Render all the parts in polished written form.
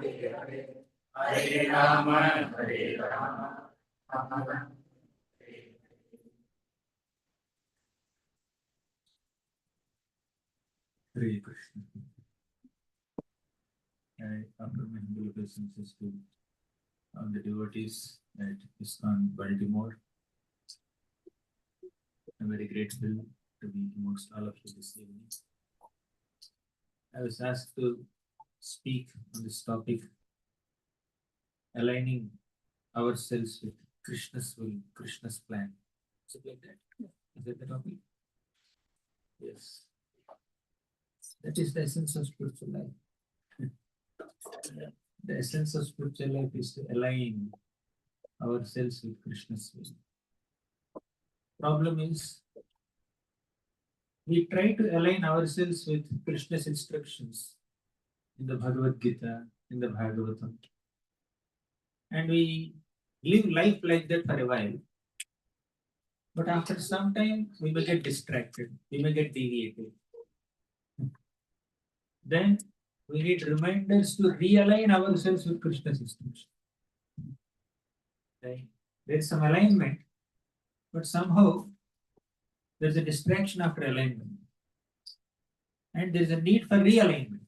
Hare Rama, Hare Rama, Rama Rama. Hare Krishna. I offer my humble obeisances to all the devotees at ISKCON Baltimore. I'm very grateful to be amongst all of you this evening. I was asked to speak on this topic, aligning ourselves with Krishna's will, Krishna's plan. Is it like that? Is that the topic? Yes. That is the essence of spiritual life. The essence of spiritual life is to align ourselves with Krishna's will. Problem is, we try to align ourselves with Krishna's instructions in the Bhagavad Gita, in the Bhagavatam, and we live life like that for a while. But after some time, we may get distracted, we may get deviated. Then we need reminders to realign ourselves with Krishna's instructions. Right? There is some alignment, but somehow there's a distraction after alignment. And there's a need for realignment.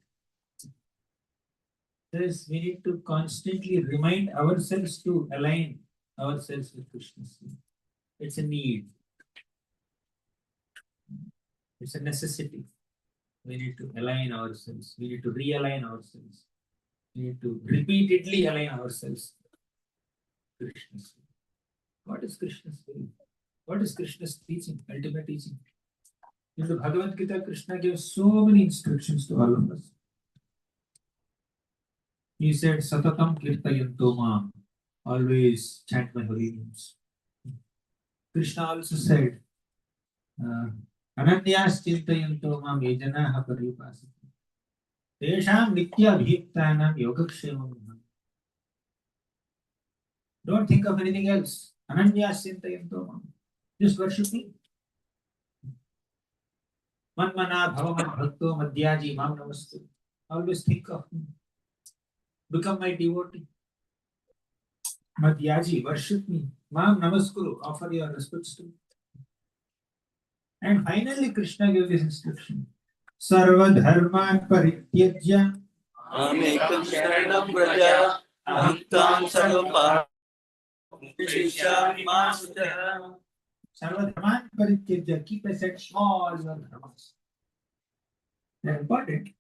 Thus, we need to constantly remind ourselves to align ourselves with Krishna's will. It's a need. It's a necessity. We need to align ourselves. We need to realign ourselves. We need to repeatedly align ourselves with Krishna's will. What is Krishna's will? What is Krishna's teaching, ultimate teaching? In the Bhagavad Gita, Krishna gives so many instructions to all of us. He said, Satatam kirtayanto mam, always chant my holy names. Krishna also said, Ananyas chintayanto mam yajanaha paripasati. Tesham nitya abhiktanam yogakshemam. Don't think of anything else. Ananyas chintayanto mam. Just worship me. Manmana bhavaman bhakto madhyaji mam namastu. Always think of me. Become my devotee. Madhyaji, worship me. Mam namaskuru, offer your respects to me. And finally, Krishna gave this instruction. Sarva dharman parityajya. Amekam sharanam vraja. Aham sarva parishya. Sarva dharman parityajya. Keep aside all your dharmas. They are important.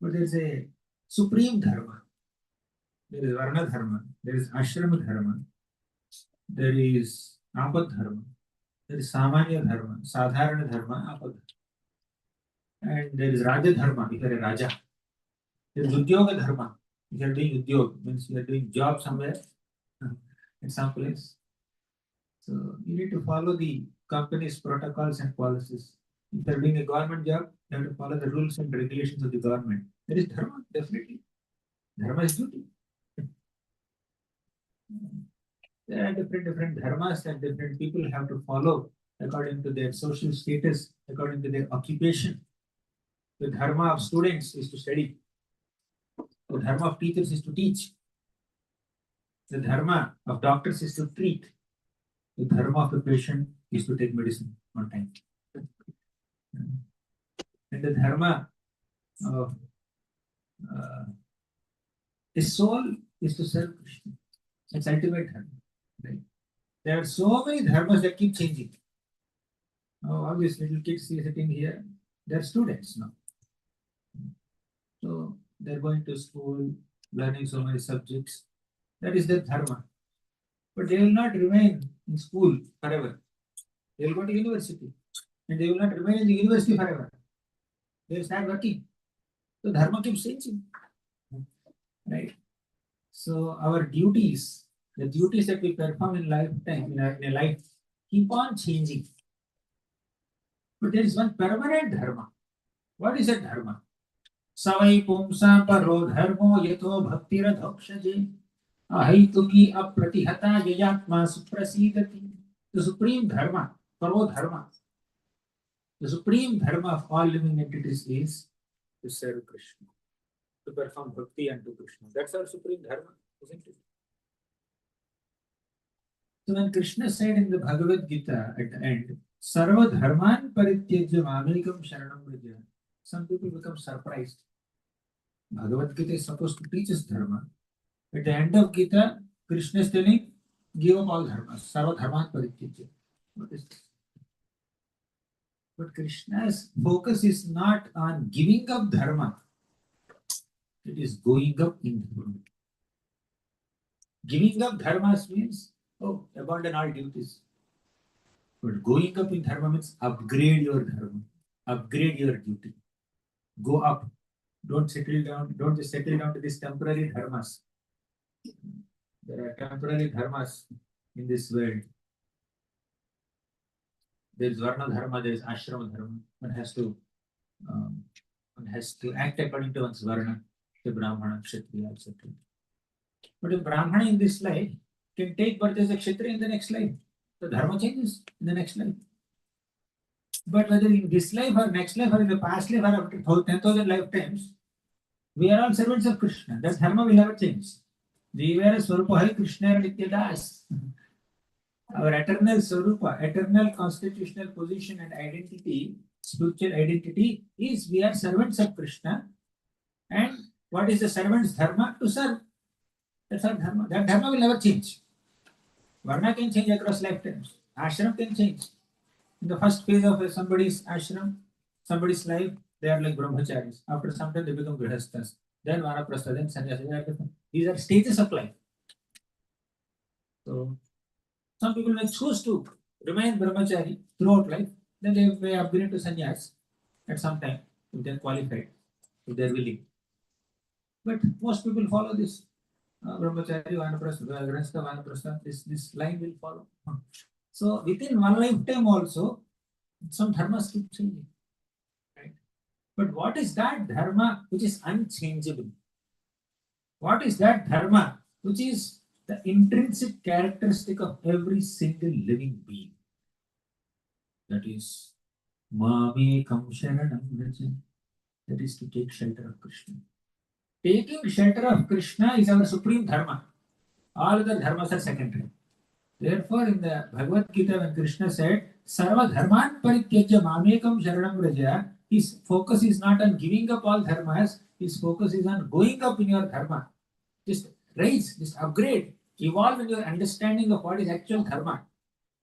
But there is a supreme dharma. There is varna dharma. There is ashrama dharma. There is apad dharma. There is samanya dharma, sadharana dharma, apad. And there is raja dharma, if you are a raja. There is udyoga dharma. If you are doing udyog, means you are doing job somewhere, in some place. So you need to follow the company's protocols and policies. If you are doing a government job, you have to follow the rules and regulations of the government. There is dharma, definitely. Dharma is duty. There are different dharmas that different people have to follow according to their social status, according to their occupation. The dharma of students is to study. The dharma of teachers is to teach. The dharma of doctors is to treat. The dharma of the patient is to take medicine on time. And the dharma of the soul is to serve Krishna. It's ultimate dharma. Right? There are so many dharmas that keep changing. Now, all these little kids sitting here, they're students now. So they're going to school, learning so many subjects. That is their dharma. But they will not remain in school forever. They will go to university. And they will not remain in the university forever. They will start working. So dharma keeps changing. Right? So our duties, the duties that we perform in lifetime, in a life, keep on changing. But there is one permanent dharma. What is that dharma? Savai pumsa paro dharmo yato bhaktira dhakshaje ahaituki apratihata yayatma suprasidati. The supreme dharma, paro dharma. The supreme dharma of all living entities is to serve Krishna. to perform bhakti unto Krishna. That's our supreme dharma, isn't it? So when Krishna said in the Bhagavad Gita at the end, Sarva dharman parityajya mamekam sharanam vraja, some people become surprised. Bhagavad Gita is supposed to teach us dharma. At the end of Gita, Krishna is telling, give up all dharmas, sarva dharman parityajya. What is this? But Krishna's focus is not on giving up dharma, it is going up in dharma. Giving up dharmas means, oh, abandon all duties. But going up in dharma means upgrade your dharma, upgrade your duty, go up. Don't settle down, don't just settle down to these temporary dharmas. There are temporary dharmas in this world. There is varna dharma, there is ashrama dharma. Um, one has to act according to one's varna, the brahmana, kshatriya, etc. But a brahmana in this life can take birth as a kshatriya in the next life. The dharma changes in the next life. But whether in this life or next life or in the past life or after 10,000 lifetimes, we are all servants of Krishna. That dharma will never change. Jivara Swarupa Krishna Nityadas. Our eternal Swarupa, eternal constitutional position and identity, spiritual identity is we are servants of Krishna. And what is the servant's dharma? To serve. That's our dharma. That dharma will never change. Varna can change across lifetimes. Ashram can change. In the first phase of somebody's ashram, somebody's life, they are like brahmacharis. After some time, they become grihasthas. Then vanaprastha, then sannyasi. These are stages of life. So, some people may choose to remain brahmachari throughout life. Then they may upgrade to sannyas at some time if they are qualified, if they are willing. But most people follow this brahmachari, vanaprastha, grihastha, vanaprastha. This line will follow. So within one lifetime also, some dharmas keep changing. Right? But what is that dharma which is unchangeable? What is that dharma which is the intrinsic characteristic of every single living being? That is Mamekam Sharanam Vraja. That is to take shelter of Krishna. Taking shelter of Krishna is our supreme dharma. All other dharmas are secondary. Therefore, in the Bhagavad Gita, when Krishna said, Sarva dharman parityajya mamekam sharanam vraja, his focus is not on giving up all dharmas, his focus is on going up in your dharma. Just rise, just upgrade, evolve in your understanding of what is actual dharma.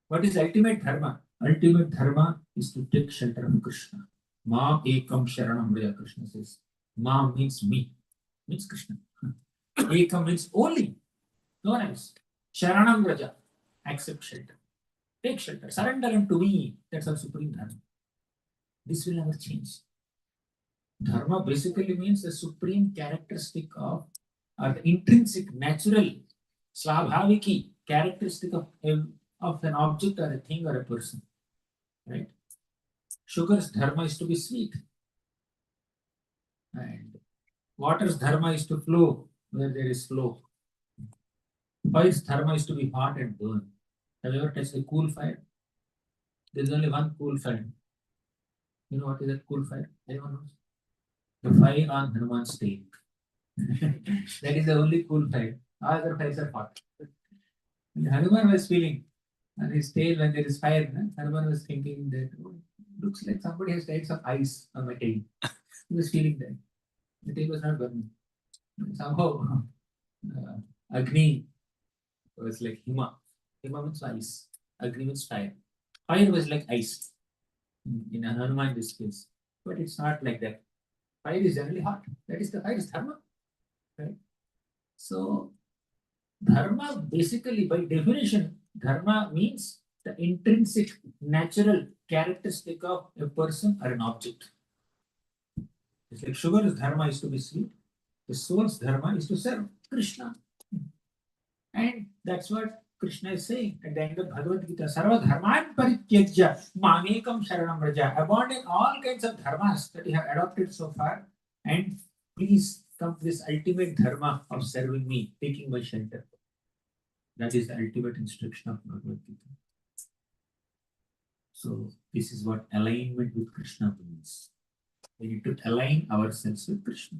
What is ultimate dharma? Ultimate dharma is to take shelter of Krishna. Ma ekam sharanam vraja, Krishna says. Ma means me, means Krishna. Ekam means only, no one else. Sharanam vraja, accept shelter. Take shelter, surrender unto me. That's our supreme dharma. This will never change. Dharma basically means the supreme characteristic of, or the intrinsic, natural, svabhaviki characteristic of an object or a thing or a person. Right? Sugar's dharma is to be sweet. And water's dharma is to flow where there is flow. Fire's dharma is to be hot and burn. Have you ever touched a cool fire? There is only one cool fire. You know what is that cool fire? Anyone knows? The fire on Hanuman's tail. That is the only cool fire. All other fires are hot. And Hanuman was feeling on his tail when there is fire. Hanuman was thinking that, oh, looks like somebody has tied some ice on my tail. He was feeling that. The tail was not burning. Somehow, Agni was like Hima. Hima means ice. Agni means fire. Fire was like ice in Hanuman this case. But it's not like that. Fire is generally hot. That is the fire is dharma. Right? So, dharma basically, by definition, dharma means the intrinsic, natural characteristic of a person or an object. It's like sugar's dharma is to be sweet, the soul's dharma is to serve Krishna. And that's what Krishna is saying at the end of Bhagavad Gita. Sarva dharman parityajya mamekam sharanam vraja. Abandon all kinds of dharmas that you have adopted so far and please come to this ultimate dharma of serving me, taking my shelter. That is the ultimate instruction of Bhagavad Gita. So this is what alignment with Krishna means. We need to align ourselves with Krishna.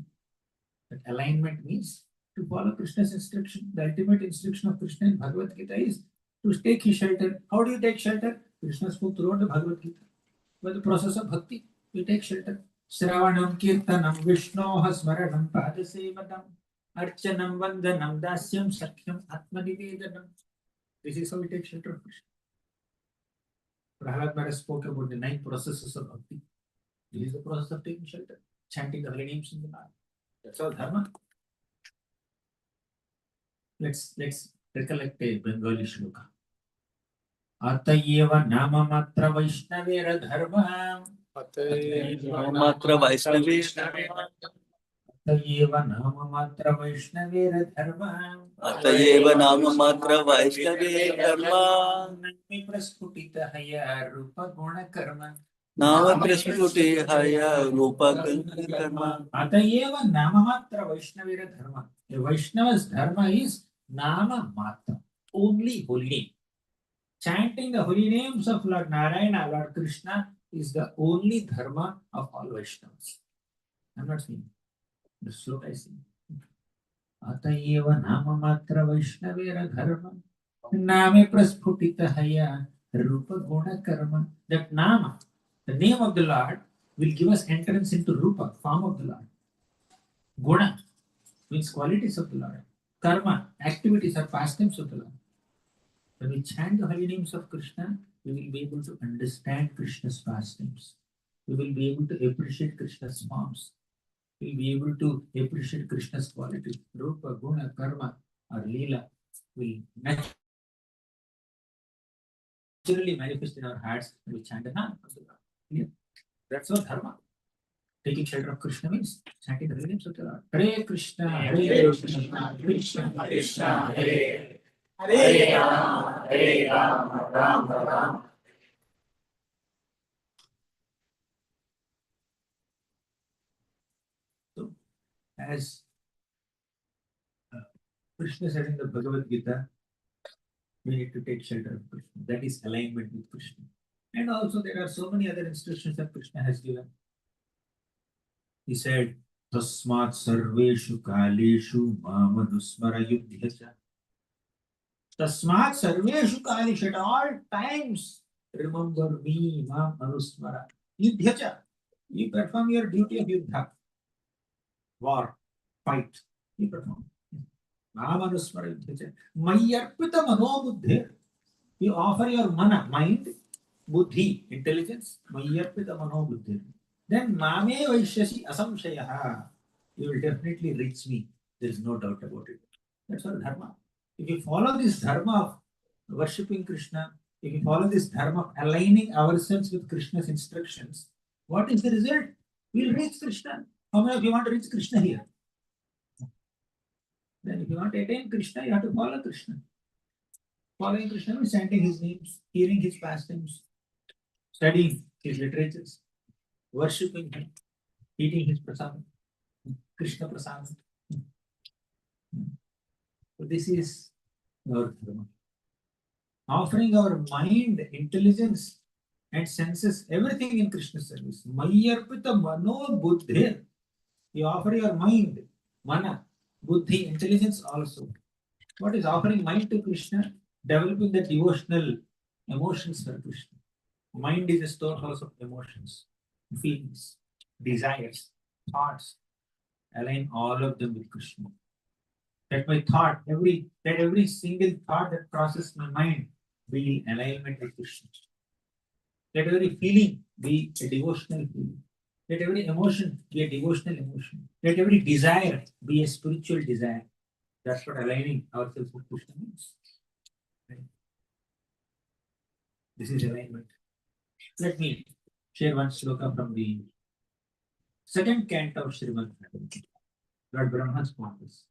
That alignment means to follow Krishna's instruction. The ultimate instruction of Krishna in Bhagavad Gita is to take his shelter. How do you take shelter? Krishna spoke throughout the Bhagavad Gita. By the process of bhakti, you take shelter. Shravanam kirtanam vishnoha smaranam padasevanam archanam vandanam dasyam sakyam atmanivedanam. This is how we take shelter of Krishna. Bharat Maharaj spoke about the 9 processes of bhakti. This is the process of taking shelter, chanting the holy names in the Lord. That's all dharma. Let's recollect a Bengali shloka. Atayeva nama matra vaishnavera dharma. Matra Vaishnavi. Atayeva nama matra vaishnavera dharma. Atayeva Nama Matra Vaishnavi Dharma. Nami prasputita haya rupa guna karma. Nama Prasputi Haya Rupa Dharma. Atayeva nama matra vaishnavera dharma. A Vaishnava's dharma is nama matra, only holy name. Chanting the holy names of Lord Narayana, Lord Krishna is the only dharma of all Vaishnavas. I'm not saying. The sloka is saying. Atayeva nama matra vaishnavera dharma. Name prasphutita haya rupa guna karma. That nama, the name of the Lord, will give us entrance into rupa, form of the Lord. Guna means qualities of the Lord. Karma, activities or pastimes of the Lord. When we chant the holy names of Krishna, we will be able to understand Krishna's pastimes. We will be able to appreciate Krishna's forms. We will be able to appreciate Krishna's qualities. Rupa, Guna, Karma, or Leela will naturally manifest in our hearts when we chant the name of the Lord. Yeah. That's all dharma. Taking shelter of Krishna means chanting the holy names of the Lord. Hare Krishna, Hare Krishna, Krishna Krishna Hare Hare Rama, Hare Rama, Rama Rama. So, as Krishna said in the Bhagavad Gita, we need to take shelter of Krishna. That is alignment with Krishna. And also there are so many other instructions that Krishna has given. He said, Tasmat sarveshu kaleshu mamadusmara yudhyacha. Tasmat sarveshu kaleshu, at all times remember me, mamadusmara yudhyacha. You perform your duty of yuddha, war, fight. You perform. Mamadusmara yudhyacha. Mayarpita manobuddhe. You offer your mana, mind, buddhi, intelligence, mayarpita manobuddhi. Then mame vaishyasi asamshayaha. You will definitely reach me. There is no doubt about it. That's all dharma. If you follow this dharma of worshipping Krishna, if you follow this dharma of aligning ourselves with Krishna's instructions, what is the result? We'll reach Krishna. How many of you want to reach Krishna here? Then if you want to attain Krishna, you have to follow Krishna. Following Krishna means chanting his names, hearing his pastimes, studying his literatures, worshipping him, eating his prasadam, Krishna prasadam. So this is our dharma. Offering our mind, intelligence, and senses, everything in Krishna's service. Mayarpita mano buddhi. You offer your mind, mana, buddhi, intelligence also. What is offering mind to Krishna? Developing the devotional emotions for Krishna. Mind is a storehouse of emotions, feelings, desires, thoughts. Align all of them with Krishna. That my thought, every single thought that crosses my mind be in alignment with Krishna. Let every feeling be a devotional feeling. Let every emotion be a devotional emotion. Let every desire be a spiritual desire. That's what aligning ourselves with Krishna means. Right? This is alignment. Let me share one sloka from the second canto of Srimad Bhagavatam. Lord Brahma spoke this.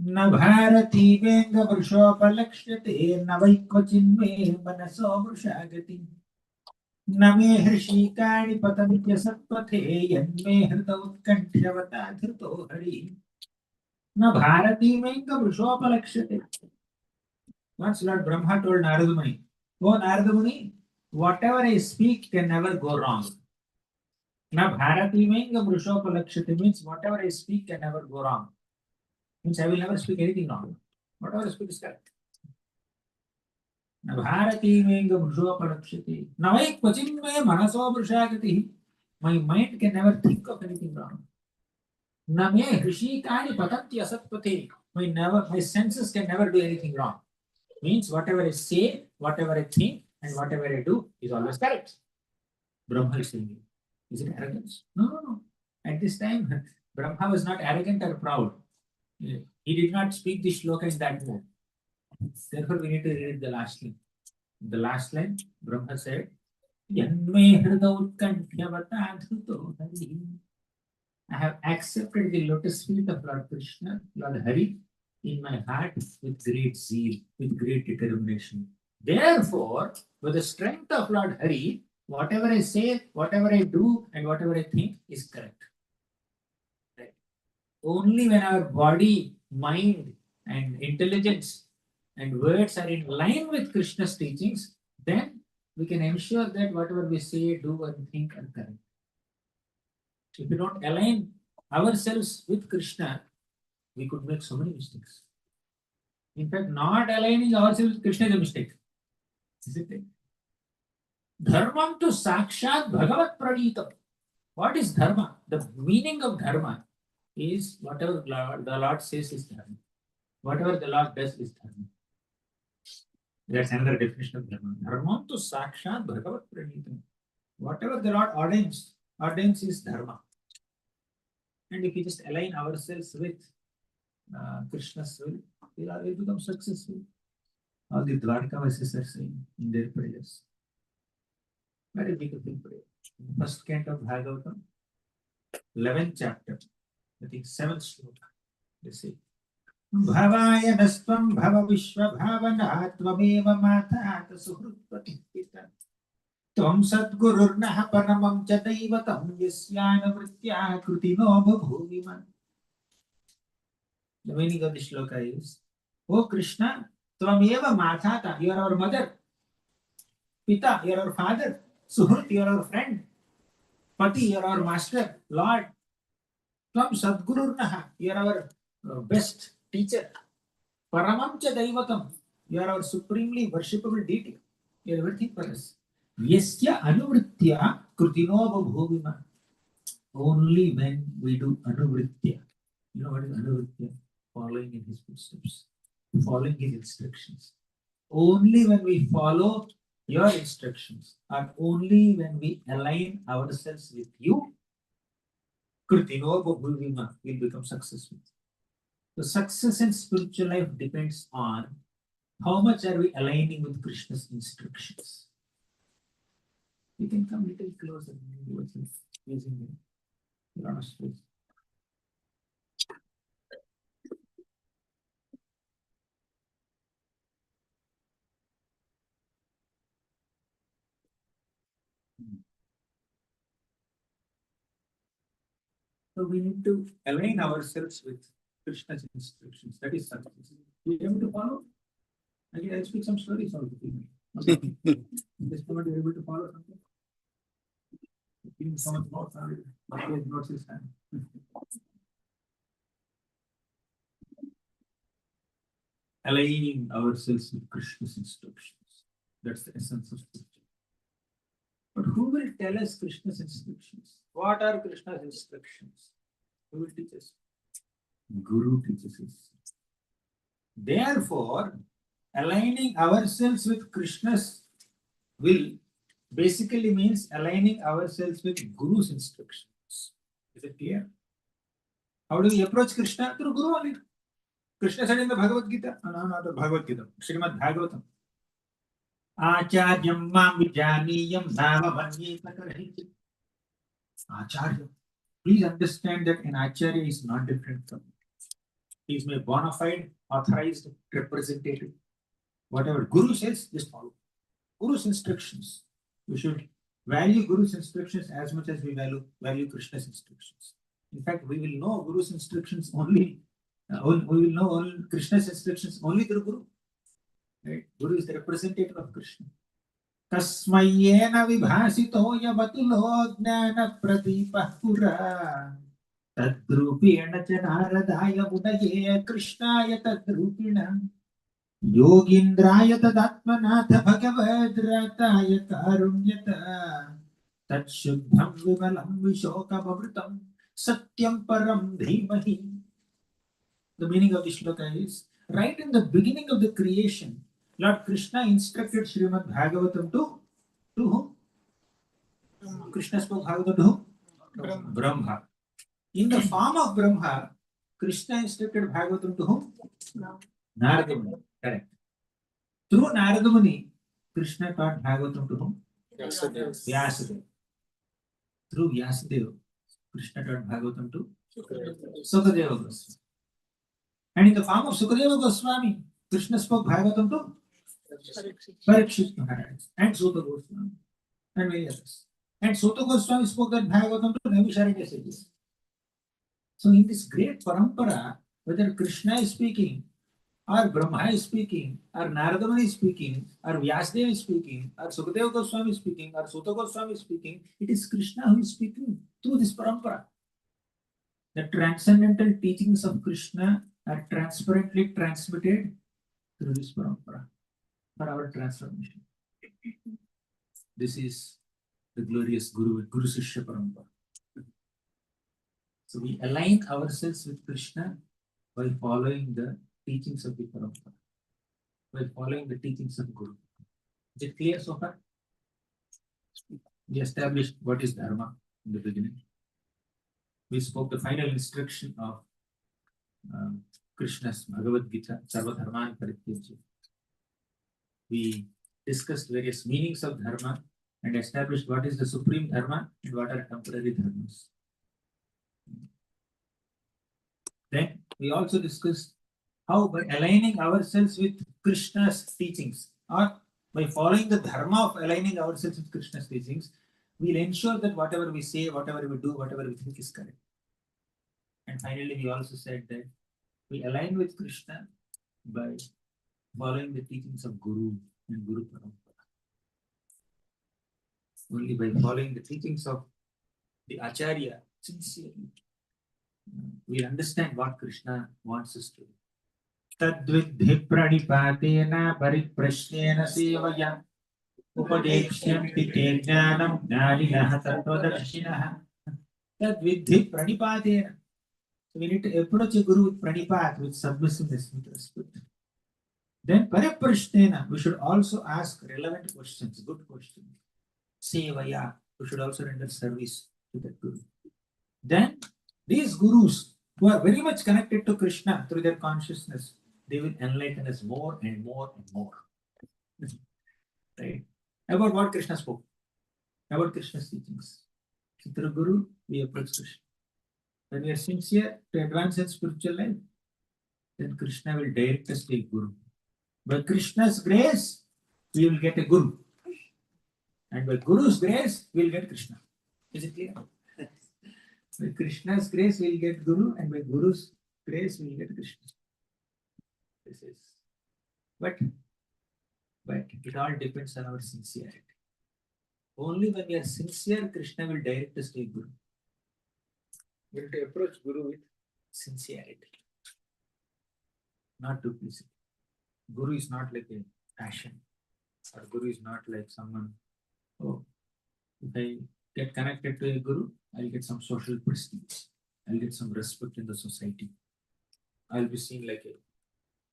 न भारती वेंग वृषोपलक्ष्यते न वै क्वचिन्मे मनसो वृषागति न मे हृषीकाणि पतन्त्य सत्पथे यन्मे हृत उत्कण्ठ्यवता धृतो हरि न भारती वेंग वृषोपलक्ष्यते. Once Lord Brahma told Narada Muni, "Oh Narada Muni, whatever I speak can never go wrong. Now, Bharatimanga Mrushopalakshati means whatever I speak can never go wrong. Means I will never speak anything wrong. Whatever I speak is correct. Now, Bharatimanga Mrushopalakshati. Now, I Kvachimve Manaso Mrushagati. My mind can never think of anything wrong. Name Hrishikani Patanti Asatpati. My senses can never do anything wrong. Means whatever I say, whatever I think, and whatever I do is always correct. Brahma is saying it. Is it arrogance? No, no, no. At this time, Brahma was not arrogant or proud. He did not speak this shloka in that mode. Therefore, we need to read the last line. The last line, Brahma said, Yanme hrida utkanthyavatadhuto hari. I have accepted the lotus feet of Lord Krishna, Lord Hari, in my heart with great zeal, with great determination. Therefore, with the strength of Lord Hari, whatever I say, whatever I do, and whatever I think is correct. Right? Only when our body, mind, and intelligence and words are in line with Krishna's teachings, then we can ensure that whatever we say, do, and think are correct. If we don't align ourselves with Krishna, we could make so many mistakes. In fact, not aligning ourselves with Krishna is a mistake. Isn't it? Dharmam to sakshat bhagavat pranita. What is dharma? The meaning of dharma is whatever the Lord says is dharma. Whatever the Lord does is dharma. That's another definition of dharma. Dharmam to sakshat bhagavat pranita. Whatever the Lord ordains is dharma. And if we just align ourselves with Krishna's will, we'll become successful. All the Dwarkavasis are saying in their prayers. Very beautiful prayer. First canto of Bhagavatam, 11th chapter, I think 7th shloka. They say, Bhavaya Nastvam Bhava Vishwa Bhavana Tvameva Mata Suhrutpati Pita Tvam Sadgururnaha Paramam Chadaivatam Yasyana Vritya Krutino Bhuvima. The meaning of the shloka is, O Krishna, Tvameva Matata, you are our mother. Pita, you are our father. Suhrut, you are our friend. Pati, you are our master, Lord. Tvam Sadgururnaha, you are our best teacher. Paramam cha Daivatam, you are our supremely worshipable deity. You are everything for us. Yasya Anuvritya Krutino Bhuvima. Only when we do Anuvritya. You know what is Anuvritya? Following in his footsteps, following his instructions. Only when we follow your instructions, and only when we align ourselves with you, Kritino Bhuvima will become successful. The success in spiritual life depends on how much are we aligning with Krishna's instructions. You can come a little closer. Using a lot of space. So we need to align ourselves with Krishna's instructions. That is success. You able to follow? I'll speak some stories also. Okay. In this moment, you're able to follow something? Giving so much notes on it. Notes is time. Aligning ourselves with Krishna's instructions. That's the essence of spirituality. But who will tell us Krishna's instructions? What are Krishna's instructions? Who will teach us? Guru teaches us. Therefore, aligning ourselves with Krishna's will basically means aligning ourselves with Guru's instructions. Is it clear? How do we approach Krishna? Through Guru only. Krishna said in the Bhagavad Gita, not the Bhagavad Gita, Srimad Bhagavatam. Acharyam mam vijaniyam nama manyeta karahiti. Acharya. Please understand that an Acharya is not different from me. He is my bona fide, authorized representative. Whatever Guru says, just follow. Guru's instructions. We should value Guru's instructions as much as we value Krishna's instructions. In fact, we will know Guru's instructions only. We will know all Krishna's instructions only through Guru. Right? Guru is the representative of Krishna. तस्मय्येन विभासितो यवतुलो ज्ञानप्रदीपः पुरा तद्रूपेण च नारदाय मुनये कृष्णाय तद्रूपिण योगीन्द्राय तदात्मनाथ भगवद्राताय कारुण्यत तच्छुद्धं विमलं विशोकममृतं सत्यं परं धीमहि. The meaning of the shloka is, right in the beginning of the creation, Lord Krishna instructed Srimad Bhagavatam to whom? Krishna spoke Bhagavatam to whom? Brahma. In the form of Brahma, Krishna instructed Bhagavatam to whom? Narada Muni. Correct. Through Narada Muni, Krishna taught Bhagavatam to whom? Vyasadeva. Through Vyasadeva, Krishna taught Bhagavatam to Sukadeva Goswami. And in the form of Sukadeva Goswami, Krishna spoke Bhagavatam to Parikshit Maharaj and Sutta Goswami and many others. And Sutta Goswami spoke that Bhagavatam to Naimisharanya sages. So in this great parampara, whether Krishna is speaking, or Brahma is speaking, or Narada Muni is speaking, or Vyasadeva is speaking, or Sukadeva Goswami is speaking, or Sutta Goswami is speaking, it is Krishna who is speaking through this parampara. The transcendental teachings of Krishna are transparently transmitted through this parampara for our transformation. This is the glorious Guru Sishya parampara. So we align ourselves with Krishna by following the teachings of the parampara, by following the teachings of Guru. Is it clear so far? We established what is dharma in the beginning. We spoke the final instruction of Krishna's Bhagavad Gita, Sarva Dharman Parityajya. We discussed various meanings of dharma and established what is the supreme dharma and what are temporary dharmas. Then we also discussed how by aligning ourselves with Krishna's teachings, or by following the dharma of aligning ourselves with Krishna's teachings, we'll ensure that whatever we say, whatever we do, whatever we think is correct. And finally, we also said that we align with Krishna by following the teachings of Guru and Guru Parampara. Only by following the teachings of the Acharya sincerely, we understand what Krishna wants us to do. Tadvidhi pranipatena pariprashnena sevaya upadekshyanti te jnanam jnaninaha tattvadarshinaha. Tadvidhi pranipatena. So we need to approach a guru with pranipat, with submissiveness, with respect. Then pariprashnena, we should also ask relevant questions, good questions. Sevaya, we should also render service to that guru. Then these gurus who are very much connected to Krishna through their consciousness, they will enlighten us more and more and more. Right? About what Krishna spoke, about Krishna's teachings. So through Guru, we approach Krishna. When we are sincere to advance in spiritual life, then Krishna will direct us to a Guru. By Krishna's grace, we will get a Guru. And by Guru's grace, we will get Krishna. Is it clear? By Krishna's grace, we will get Guru, and by Guru's grace, we will get Krishna. This is. But it all depends on our sincerity. Only when we are sincere, Krishna will direct us to a Guru. We have to approach Guru with sincerity, not duplicity. Guru is not like a passion, or Guru is not like someone, oh, if I get connected to a Guru, I'll get some social prestige, I'll get some respect in the society, I'll be seen like a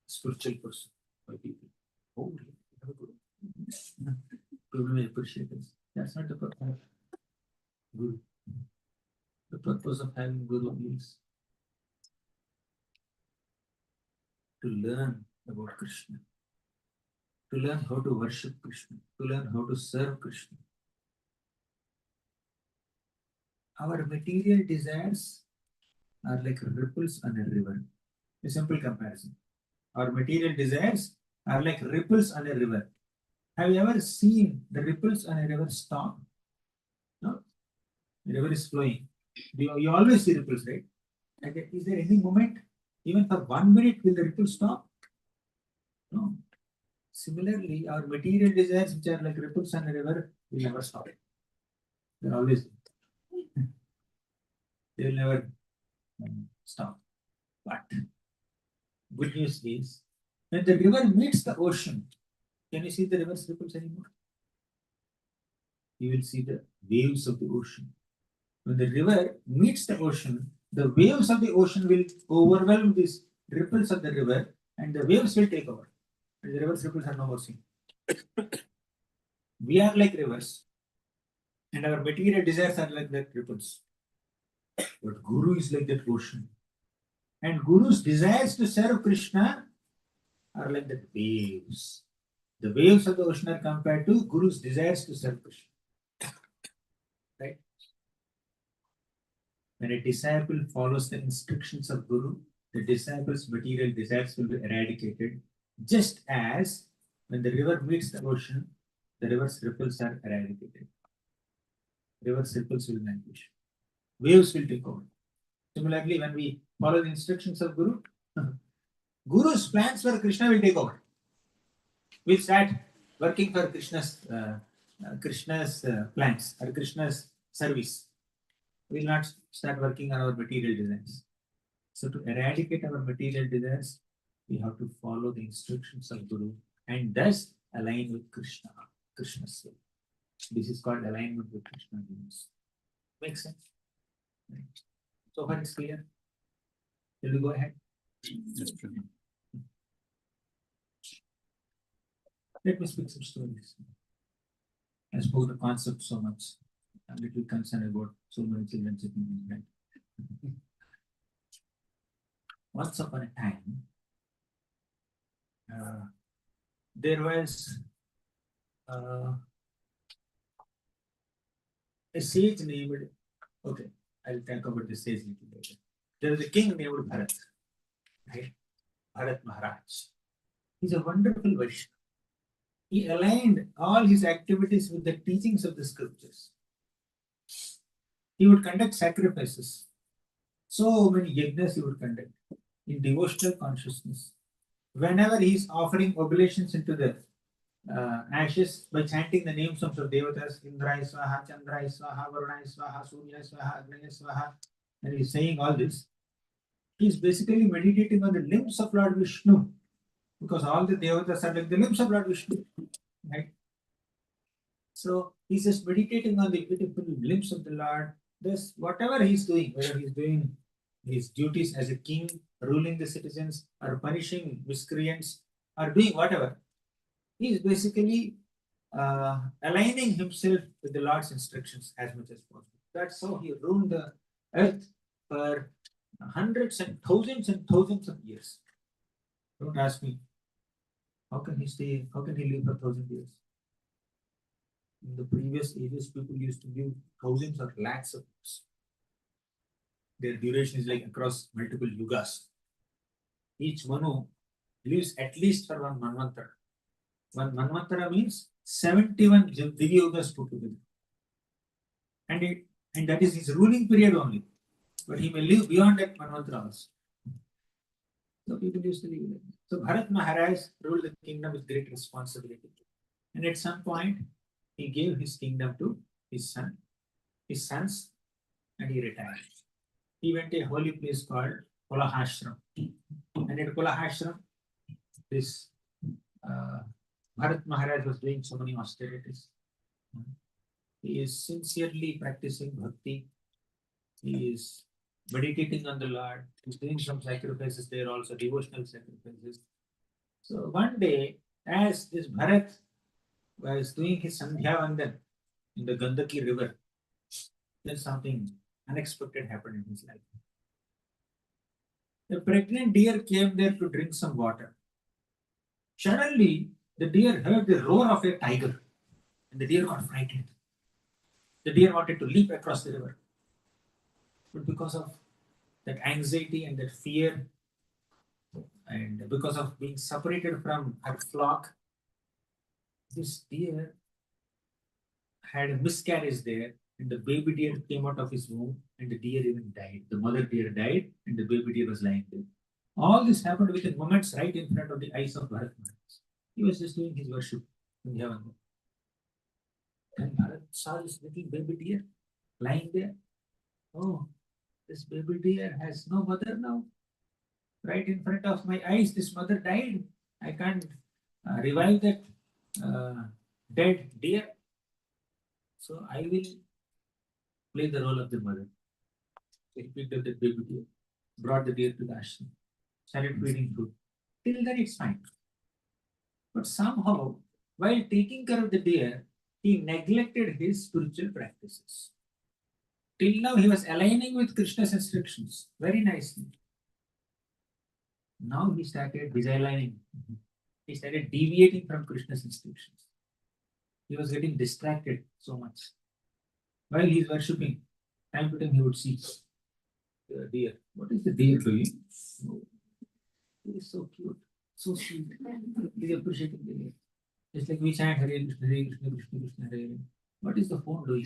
spiritual person by people. Oh, really? You have a Guru? People may appreciate this. That's not the purpose of Guru. The purpose of having Guru is to learn about Krishna, to learn how to worship Krishna, to learn how to serve Krishna. Our material desires are like ripples on a river. A simple comparison. Our material desires are like ripples on a river. Have you ever seen the ripples on a river stop? No? The river is flowing. You always see ripples, right? Okay. Is there any moment, even for 1 minute, will the ripples stop? No. Similarly, our material desires, which are like ripples on a river, will never stop. They're always they will never stop. But good news is, when the river meets the ocean, can you see the river's ripples anymore? You will see the waves of the ocean. When the river meets the ocean, the waves of the ocean will overwhelm these ripples of the river, and the waves will take over. And the river's ripples are no more seen. We are like rivers, and our material desires are like that ripples. But Guru is like that ocean. And Guru's desires to serve Krishna are like the waves. The waves of the ocean are compared to Guru's desires to serve Krishna. Right? When a disciple follows the instructions of Guru, the disciple's material desires will be eradicated, just as when the river meets the ocean, the river's ripples are eradicated. River's ripples will vanish. Waves will take over. Similarly, when we follow the instructions of Guru, Guru's plans for Krishna will take over. We'll start working for Krishna's plans or Krishna's service. We'll not start working on our material desires. So to eradicate our material desires, we have to follow the instructions of Guru and thus align with Krishna, Krishna's will. This is called alignment with Krishna. Makes sense? Right. So far it's clear. Will we go ahead? Yes, Prabhu. Let me speak some stories. I spoke the concept so much. I'm a little concerned about so many children sitting in bed. Once upon a time, there was a sage named, okay, I'll talk about the sage little later. There was a king named Bharat, right? Bharat Maharaj. He's a wonderful Vaishnava. He aligned all his activities with the teachings of the scriptures. He would conduct sacrifices. So many yajnas he would conduct in devotional consciousness. Whenever he is offering oblations into the ashes by chanting the names of the devatas, Indra Swaha, Chandra Swaha, Varuna Swaha, Surya Swaha, Agni Swaha, and he's saying all this, he's basically meditating on the limbs of Lord Vishnu, because all the devatas are like the limbs of Lord Vishnu, right? So he's just meditating on the beautiful limbs of the Lord. Thus, whatever he's doing, whether he's doing his duties as a king, ruling the citizens, or punishing miscreants, or doing whatever, he is basically aligning himself with the Lord's instructions as much as possible. That's how he ruled the earth for hundreds and thousands of years. Don't ask me, how can he stay, how can he live for 1,000 years? In the previous ages, people used to live thousands or lakhs of years. Their duration is like across multiple yugas. Each Manu lives at least for one Manvantara. One Manvantara means 71 Divyugas put together. And that is his ruling period only. But he may live beyond that Manvantara also. So people used to live like that. So Bharat Maharaj ruled the kingdom with great responsibility. And at some point, he gave his kingdom to his sons, and he retired. He went to a holy place called Kolahashram. And at Kolahashram, this Bharat Maharaj was doing so many austerities. He is sincerely practicing bhakti. He is meditating on the Lord. He's doing some sacrifices there also, devotional sacrifices. So one day, as this Bharat was doing his Sandhya Vandan in the Gandaki river, then something unexpected happened in his life. A pregnant deer came there to drink some water. Suddenly, the deer heard the roar of a tiger, and the deer got frightened. The deer wanted to leap across the river. But because of that anxiety and that fear, and because of being separated from her flock, this deer had a miscarriage there, and the baby deer came out of his womb, and the deer even died. The mother deer died, and the baby deer was lying there. All this happened within moments right in front of the eyes of Bharat Maharaj. He was just doing his worship in heaven. And Bharat saw this little baby deer lying there. Oh, this baby deer has no mother now. Right in front of my eyes, this mother died. I can't revive that uh, dead deer. So I will play the role of the mother. He picked up the baby deer, brought the deer to the ashram, started feeding food. Till then, it's fine. But somehow, while taking care of the deer, he neglected his spiritual practices. Till now, he was aligning with Krishna's instructions very nicely. Now he started disaligning. He started deviating from Krishna's instructions. He was getting distracted so much. While he is worshipping, time to time he would see the deer. What is the deer doing? Oh, he is so cute, so sweet. He is appreciating the deer. It's like we chant Hare Krishna, Hare Krishna, Krishna Krishna, Hare Hare. What is the phone doing?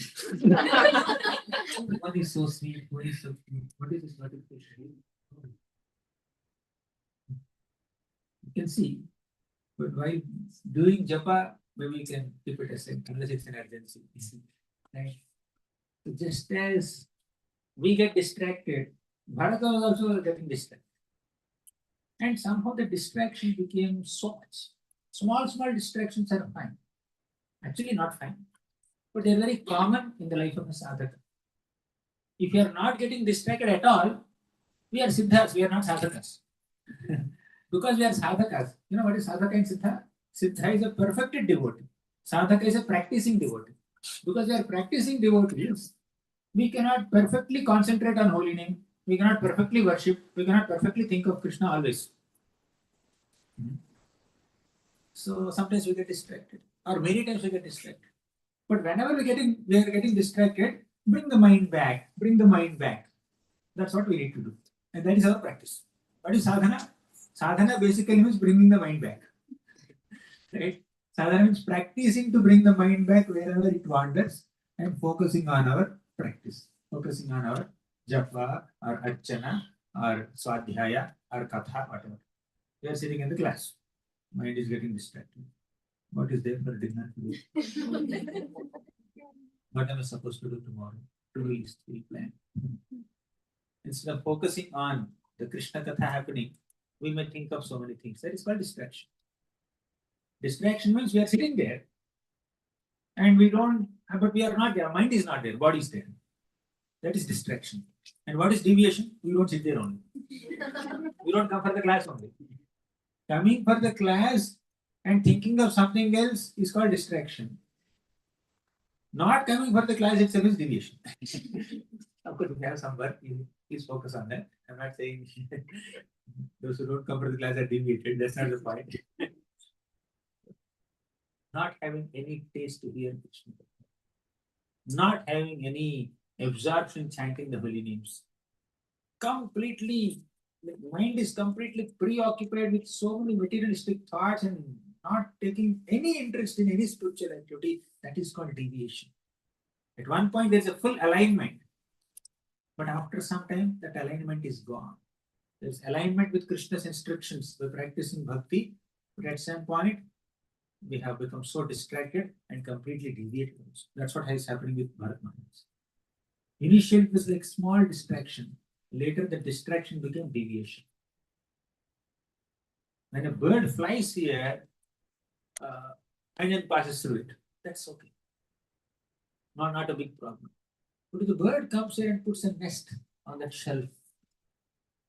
One is so sweet, one is so cute. What is this notification? You can see, but while doing japa, maybe you can keep it aside unless it's an urgency. Right? So just as we get distracted, Bharata was also getting distracted. And somehow the distraction became so much. Small distractions are fine. Actually, not fine. But they're very common in the life of a sadhaka. If you are not getting distracted at all, we are siddhas, we are not sadhakas. Because we are sadhakas. You know what is sadhaka and siddha? Siddha is a perfected devotee. Sadhaka is a practicing devotee. Because we are practicing devotees, we cannot perfectly concentrate on holy name. We cannot perfectly worship. We cannot perfectly think of Krishna always. So sometimes we get distracted, or many times we get distracted. But whenever we are getting distracted, bring the mind back. Bring the mind back. That's what we need to do, and that is our practice. What is sadhana? Sadhana basically means bringing the mind back. Right? Sadhana means practicing to bring the mind back wherever it wanders and focusing on our practice, focusing on our japa or archana or swadhyaya or katha, whatever. We are sitting in the class. Mind is getting distracted. What is there for dinner today? What am I supposed to do tomorrow? To-do list, we plan. Instead of focusing on the Krishna Katha happening, we may think of so many things. That is called distraction. Distraction means we are sitting there and we don't, but we are not there. Our mind is not there, body is there. That is distraction. And what is deviation? We don't sit there only. We don't come for the class only. Coming for the class and thinking of something else is called distraction. Not coming for the class itself is deviation. Of course, we have some work, please focus on that. I'm not saying those who don't come for the class are deviated, that's not the point. Not having any taste to hear Krishna, not having any absorption chanting the holy names. Completely, the mind is completely preoccupied with so many materialistic thoughts and not taking any interest in any spiritual activity. That is called deviation. At one point, there's a full alignment, but after some time, that alignment is gone. There's alignment with Krishna's instructions. We're practicing bhakti, but at some point, we have become so distracted and completely deviated. That's what is happening with Bharat Maharaj. Initially, it was like small distraction. Later, the distraction became deviation. When a bird flies here, and then passes through it, that's okay. Not a big problem. But if the bird comes here and puts a nest on that shelf,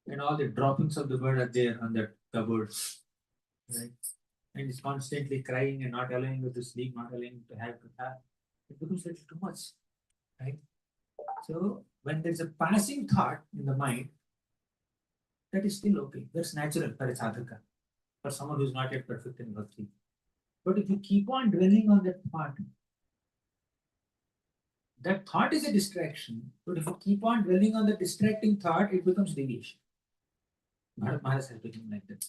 and all the droppings of the bird are there on that cupboard, right? And it's constantly crying and not allowing you to sleep, not allowing you to have, it becomes a little too much, right? So when there's a passing thought in the mind, that is still okay. That's natural for a sadhaka, for someone who's not yet perfect in bhakti. But if you keep on dwelling on that thought is a distraction. But if you keep on dwelling on the distracting thought, it becomes deviation. Bharat Maharaj has become like that.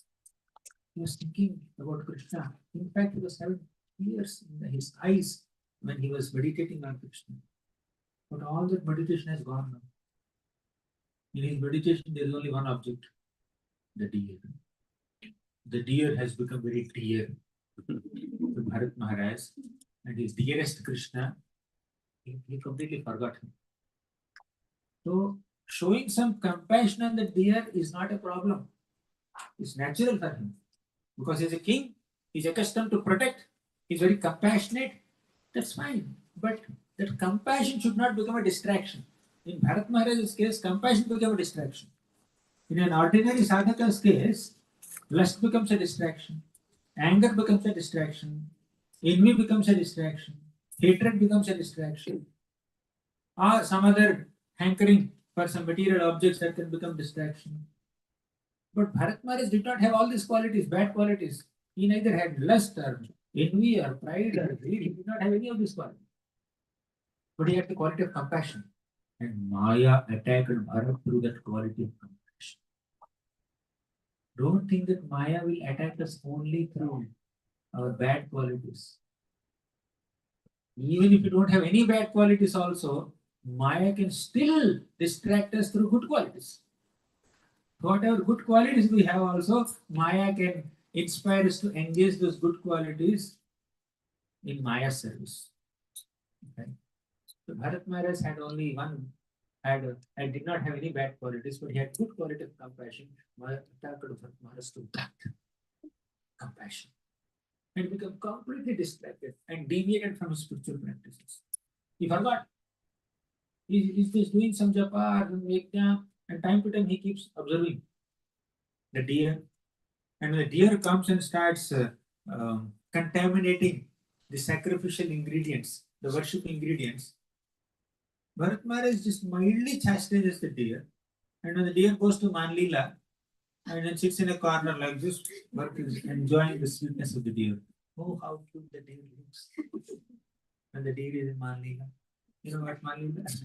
He was thinking about Krishna. In fact, he was having tears in his eyes when he was meditating on Krishna. But all that meditation has gone now. In his meditation, there is only one object, the deer. The deer has become very dear, to Bharat Maharaj and his dearest Krishna, he completely forgot him. So showing some compassion on the deer is not a problem. It's natural for him because he's a king. He's accustomed to protect. He's very compassionate. That's fine. But that compassion should not become a distraction. In Bharat Maharaj's case, compassion became a distraction. In an ordinary sadhaka's case, lust becomes a distraction, anger becomes a distraction, envy becomes a distraction, hatred becomes a distraction, or some other hankering for some material objects that can become distraction. But Bharat Maharaj did not have all these qualities, bad qualities. He neither had lust or envy or pride or greed. He did not have any of these qualities. But he had the quality of compassion. And Maya attacked Bharat through that quality of compassion. Don't think that Maya will attack us only through our bad qualities. Even if you don't have any bad qualities also, Maya can still distract us through good qualities. Whatever good qualities we have also, Maya can inspire us to engage those good qualities in Maya service. Okay. So Bharat Maharaj had only one, and did not have any bad qualities, but he had good quality of compassion. Bharat Maharaj to that compassion and become completely distracted and deviated from his spiritual practices. He forgot. He's just doing some japa or some yajna, and time to time he keeps observing the deer. And when the deer comes and starts contaminating the sacrificial ingredients, the worship ingredients, Bharat Maharaj just mildly chastises the deer. And when the deer goes to Manlila and then sits in a corner like this, Bharat is enjoying the sweetness of the deer. Oh, how cute the deer looks. And the deer is in Manlila. You know what Manlila is?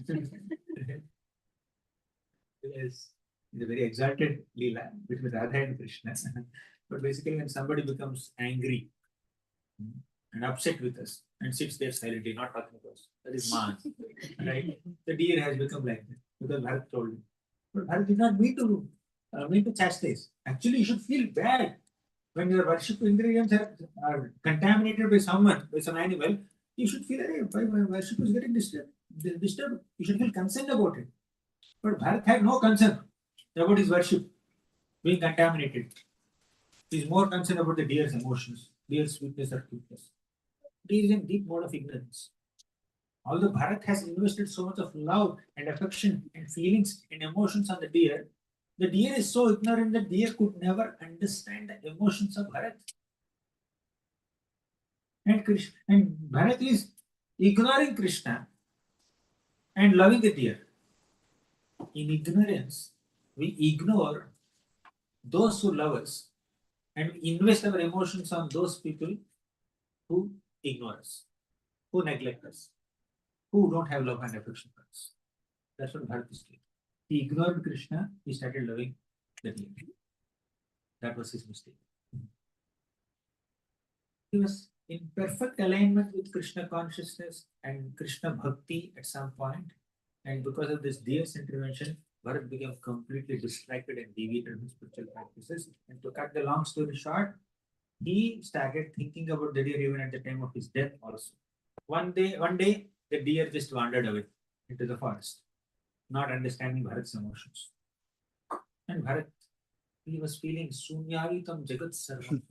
It's a very exalted Leela between Radha and Krishna. But basically, when somebody becomes angry and upset with us and sits there silently, not talking to us, that is Man. Right? The deer has become like that because Bharat told him. But Bharat did not mean to chastise. Actually, you should feel bad when your worship ingredients are contaminated by someone, by some animal. You should feel, hey, my worship is getting disturbed. You should feel concerned about it. But Bharat had no concern about his worship being contaminated. He is more concerned about the deer's emotions, deer's sweetness or cuteness. He is in deep mode of ignorance. Although Bharat has invested so much of love and affection and feelings and emotions on the deer is so ignorant that deer could never understand the emotions of Bharat. And Bharat is ignoring Krishna and loving the deer. In ignorance, we ignore those who love us and we invest our emotions on those people who ignore us, who neglect us, who don't have love and affection for us. That's what Bharat is doing. He ignored Krishna, he started loving the deer. That was his mistake. He was in perfect alignment with Krishna consciousness and Krishna bhakti at some point, and because of this deer's intervention, Bharat became completely distracted and deviated from spiritual practices. And to cut the long story short, he started thinking about the deer even at the time of his death also. One day, the deer just wandered away into the forest, not understanding Bharat's emotions. And Bharat, he was feeling Sunyavitam Jagat Sarvam.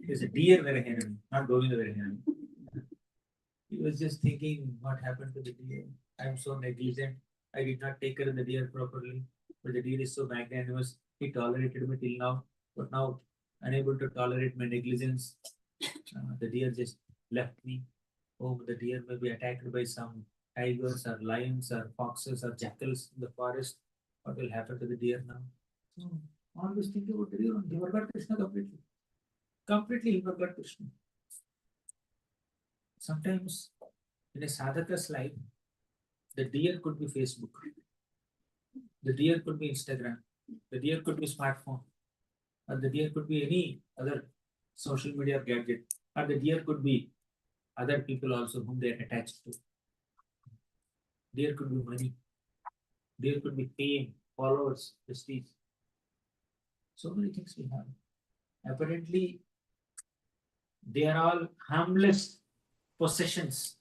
There's a deer Verahanam, not Govinda Verahanam. He was just thinking, what happened to the deer? I'm so negligent. I did not take care of the deer properly. But the deer is so magnanimous. He tolerated me till now. But now, unable to tolerate my negligence, the deer just left me. Oh, the deer may be attacked by some tigers or lions or foxes or jackals in the forest. What will happen to the deer now? So, always think about the deer. He forgot Krishna completely. Completely he forgot Krishna. Sometimes in a sadhaka's life, the deer could be Facebook, the deer could be Instagram, the deer could be smartphone, or the deer could be any other social media gadget, or the deer could be other people also whom they are attached to. Deer could be money, deer could be fame, followers, prestige. So many things we have. Apparently, They are all harmless possessions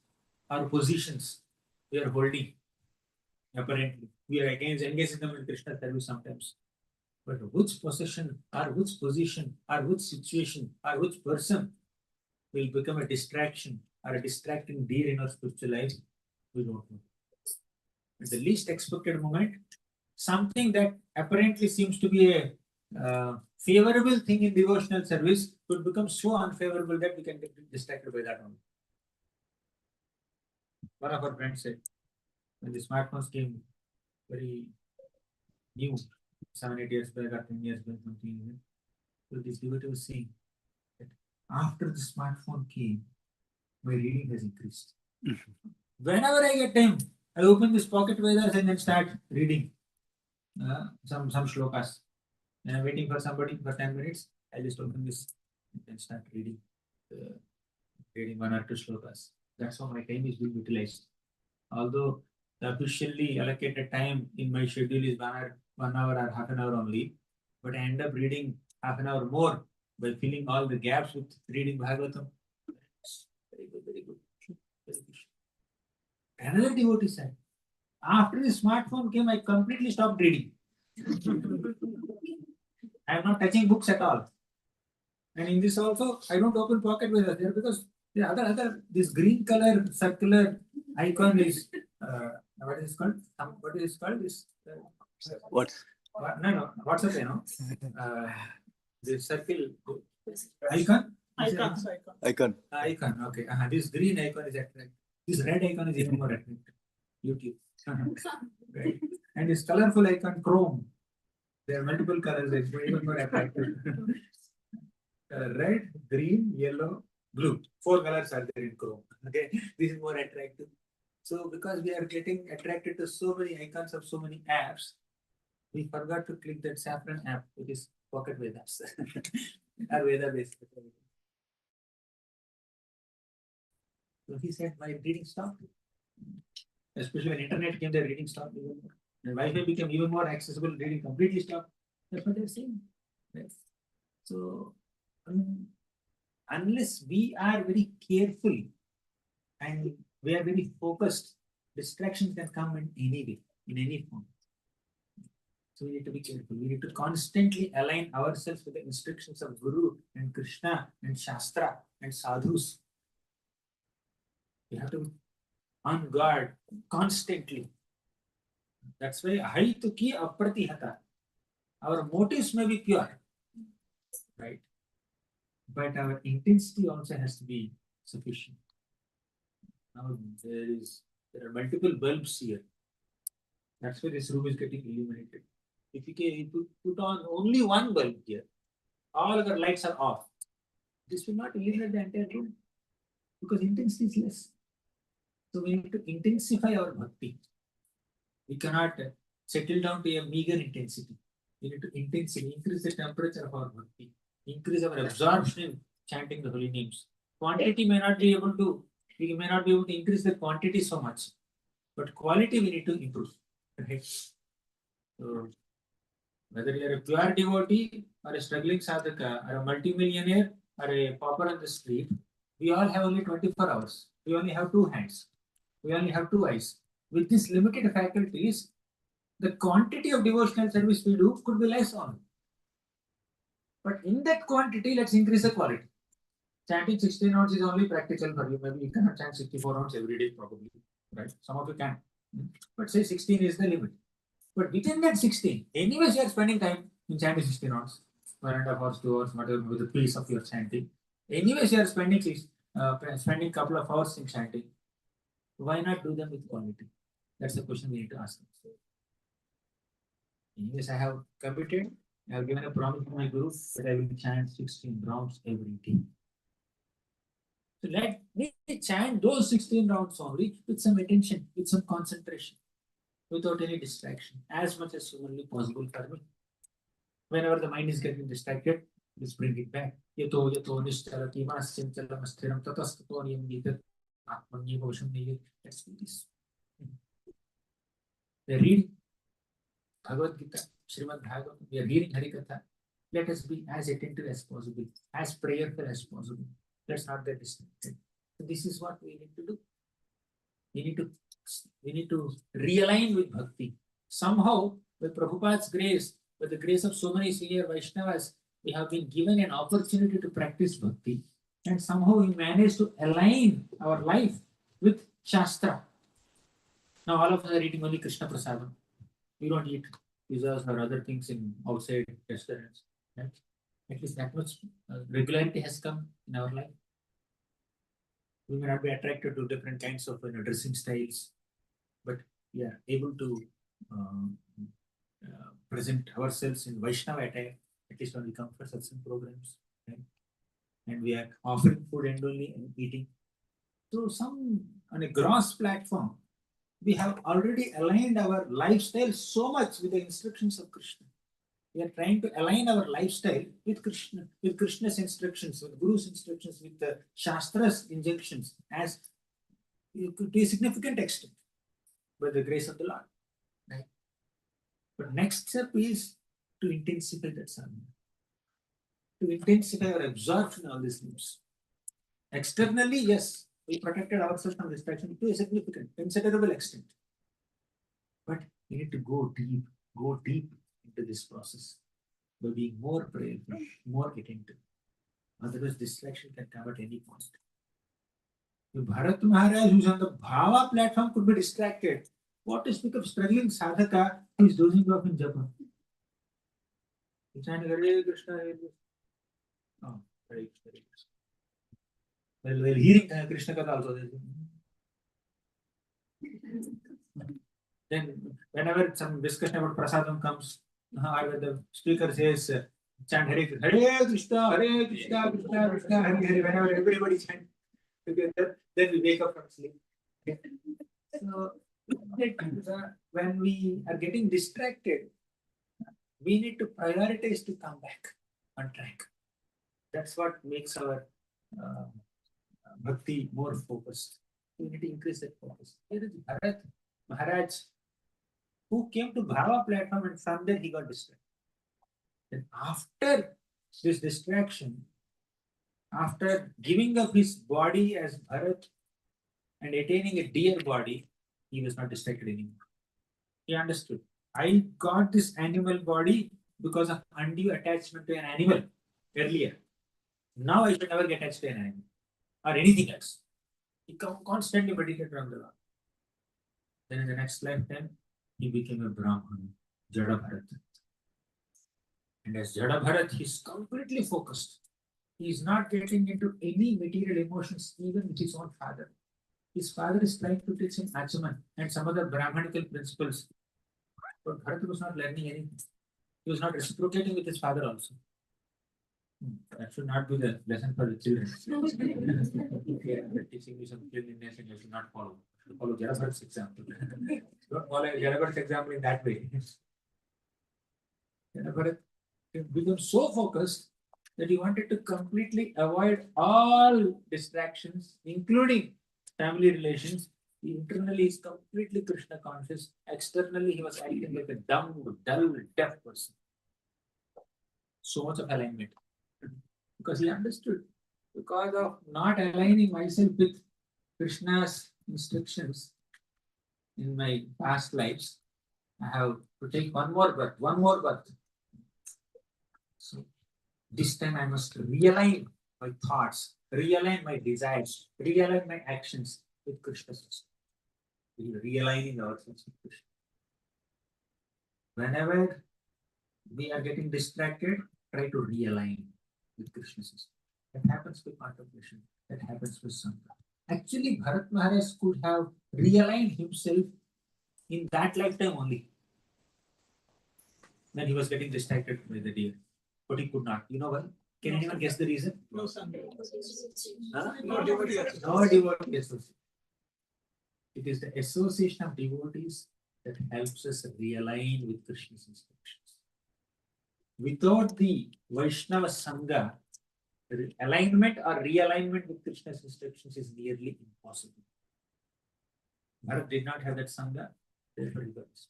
or positions we are holding. Apparently, we are against engaging them in Krishna service sometimes. But which possession, or which position, or which situation, or which person will become a distraction or a distracting deer in our spiritual life, we don't know. At the least expected moment, something that apparently seems to be a favorable thing in devotional service could become so unfavorable that we can get distracted by that only. One of our friends said, when the smartphones came very new, 7, 8 years back or 10 years back, something, so this devotee was saying that after the smartphone came, my reading has increased. Whenever I get time, I open this pocket Vedas and then start reading some shlokas. And I'm waiting for somebody for 10 minutes. I just open this and start reading 1 or 2 shlokas. That's how my time is being utilized. Although the officially allocated time in my schedule is 1 hour or half an hour only, but I end up reading half an hour more by filling all the gaps with reading Bhagavatam. Very good, very good. Very good. Another devotee said, after the smartphone came, I completely stopped reading. I am not touching books at all. And in this also, I don't open pocket with there because the other this green color circular icon is what is it called? What is it called? This What? no, what's up, the circle icon? Icon. Icon, okay. This green icon is attractive. This red icon is even more attractive. YouTube. Right? And this colorful icon, Chrome. There are multiple colors, it's even more attractive. Red, green, yellow, blue. 4 colors are there in Chrome. Okay, this is more attractive. So, because we are getting attracted to so many icons of so many apps, we forgot to click that saffron app, which is Pocket Vedas. Or Veda based. So he said, my reading stopped. Especially when internet came, the reading stopped even more. The Wi-Fi became even more accessible, reading completely stopped. That's what they're saying. Yes. So, unless we are very careful and we are very focused, distractions can come in any way, in any form. So we need to be careful. We need to constantly align ourselves with the instructions of Guru and Krishna and Shastra and sadhus. We have to be on guard constantly. That's why ahituki apratihata. Our motives may be pure, right? But our intensity also has to be sufficient. Now there are multiple bulbs here. That's why this room is getting illuminated. If you put on only one bulb here, all other lights are off. This will not illuminate the entire room because intensity is less. So we need to intensify our bhakti. We cannot settle down to a meager intensity. We need to increase the temperature of our bhakti, increase our absorption in chanting the holy names. Quantity may not be able to, we may not be able to increase the quantity so much, but quality we need to improve. Right? So, whether you are a pure devotee or a struggling sadhaka or a multimillionaire or a pauper on the street, we all have only 24 hours. We only have 2 hands. We only have 2 eyes. With these limited faculties, the quantity of devotional service we do could be less on. But in that quantity, let's increase the quality. Chanting 16 rounds is only practical for you. Maybe you cannot chant 64 rounds every day, probably. Right? Some of you can. But say 16 is the limit. But within that 16, anyways, you are spending time in chanting 16 hours, 1.5 hours, 2 hours, whatever, with the pace of your chanting. Anyways, you are spending a couple of hours in chanting. Why not do them with quality? That's the question we need to ask. Anyways, I have committed, I have given a promise to my guru that I will chant 16 rounds every day. So let me chant those 16 rounds only with some attention, with some concentration, without any distraction, as much as humanly possible for me. Whenever the mind is getting distracted, let's bring it back. Yato yato nishchalati manasyanchalam asthiram tatastato niyamyitat atmanyevavasham niyat. Let's do this. We are reading Bhagavad Gita, Srimad Bhagavatam, we are reading Harikatha. Let us be as attentive as possible, as prayerful as possible. Let's not get distracted. So this is what we need to do. We need to realign with bhakti. Somehow, with Prabhupada's grace, with the grace of so many senior Vaishnavas, we have been given an opportunity to practice bhakti. And somehow we managed to align our life with Shastra. Now all of us are eating only Krishna Prasadam. We don't eat pizzas or other things in outside restaurants. Right? At least that much regularity has come in our life. We may not be attracted to different kinds of dressing styles, but we are able to present ourselves in Vaishnava attire, at least when we come for satsang programs. Right? And we are offering food and only and eating. So on a gross platform, we have already aligned our lifestyle so much with the instructions of Krishna. We are trying to align our lifestyle with Krishna, with Krishna's instructions, with Guru's instructions, with the Shastra's injunctions, as to a significant extent, by the grace of the Lord. Right? But next step is to intensify that sadhana, to intensify our absorption of these limbs. Externally, yes, we protected ourselves from distraction to a significant, considerable extent. But we need to go deep into this process by being more prayerful, more attentive. Otherwise, distraction can come at any point. If Bharat Maharaj, who's on the Bhava platform, could be distracted, what to speak of struggling sadhaka who is dozing off in Japa? He's saying, Hare Krishna, Hare Krishna. Oh, Hare Krishna. Well, hearing Krishna Katha also. Then, whenever some discussion about prasadam comes, or the speaker says, chant Hare Krishna, Hare Krishna, Hare Krishna, Krishna Krishna, Hare Hare, whenever everybody chant together, then we wake up from sleep. So, when we are getting distracted, we need to prioritize to come back on track. That's what makes our bhakti more focused. We need to increase that focus. Here is Bharat Maharaj, who came to Bhava platform, and from there he got distracted. And after this distraction, after giving up his body as Bharat and attaining a dear body, he was not distracted anymore. He understood. I got this animal body because of undue attachment to an animal earlier. Now I should never get attached to an animal or anything else. He constantly meditated on the Lord. Then in the next lifetime, he became a Brahman, Jada Bharat. And as Jada Bharat, he's completely focused. He is not getting into any material emotions, even with his own father. His father is trying to teach him Achaman and some other Brahmanical principles. But Bharat was not learning anything. He was not reciprocating with his father also. That should not be the lesson for the children. Teaching you some cleanliness and you should not follow. You should follow Jarabharat's example. Don't follow Jarabharat's example in that way. Jarabharat became so focused that he wanted to completely avoid all distractions, including family relations. He internally is completely Krishna conscious. Externally, he was acting like a dumb, dull, deaf person. So much of alignment. Because he understood. Because of not aligning myself with Krishna's instructions in my past lives, I have to take one more birth. So this time I must realign my thoughts, realign my desires, realign my actions with Krishna's system. We are realigning ourselves with Krishna. Whenever we are getting distracted, try to realign with Krishna's system. That happens with contemplation. That happens with Sangha. Actually, Bharat Maharaj could have realigned himself in that lifetime only. When he was getting distracted by the deer. But he could not. You know why? Can anyone guess the reason? No, sir. Huh? No devotee. No devotee association. It is the association of devotees that helps us realign with Krishna's instructions. Without the Vaishnava Sangha, alignment or realignment with Krishna's instructions is nearly impossible. Bharat did not have that Sangha, therefore he got distracted.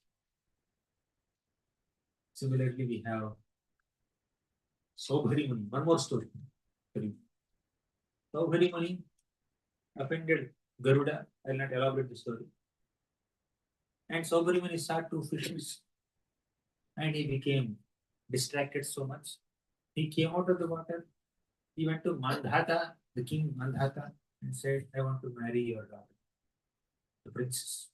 Similarly, we have Sobhari Muni. One more story. So very many offended Garuda. I will not elaborate the story. And so very many start to fish, and he became distracted so much. He came out of the water. He went to Mandhata, the king Mandhata, and said, "I want to marry your daughter, the princess."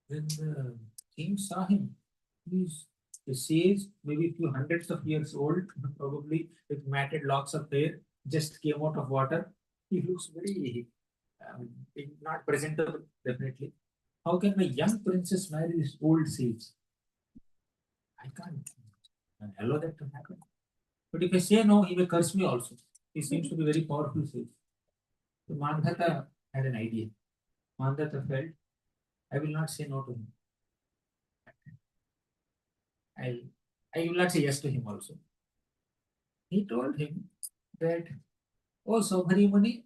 When the king saw him, he's a sage, maybe a few hundreds of years old, probably with matted locks of hair, just came out of water. He looks very not presentable, definitely. How can a young princess marry this old sage? I can't allow that to happen. But if I say no, he may curse me also. He seems to be very powerful sage. So Mandhata had an idea. Mandhata felt, I will not say no to him. I, I will not say yes to him also. He told him that, oh, Sobharimuni,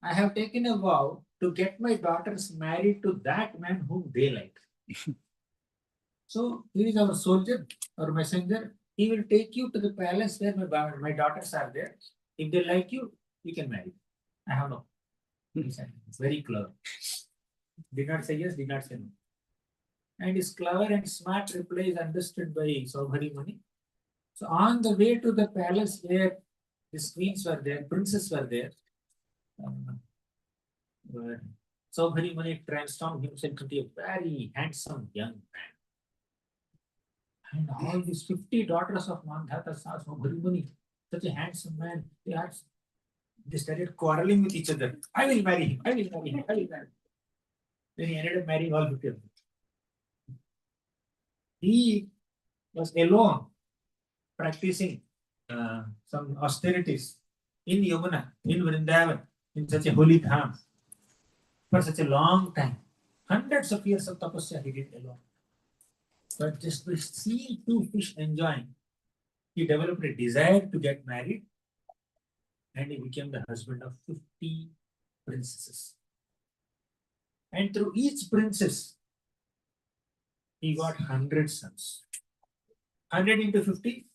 I have taken a vow to get my daughters married to that man whom they like. So he is our soldier or messenger. He will take you to the palace where my daughters are there. If they like you, you can marry. I have no. He said, very clever. Did not say yes, did not say no. And his clever and smart reply is understood by Sobharimuni. So on the way to the palace where the queens were there, princes were there, Sobharimuni transformed himself into a very handsome young man. And all these 50 daughters of Mandhata saw Sobharimuni, such a handsome man, they started quarreling with each other. I will marry him, I will marry him, I will marry him. Then he ended up marrying all 50 of them. He was alone practicing some austerities in Yamuna, in Vrindavan, in such a holy dham for such a long time. Hundreds of years of tapasya he did alone. But just by seeing two fish enjoying, he developed a desire to get married, and he became the husband of 50 princesses. And through each princess, he got 100 sons. 100 into 50?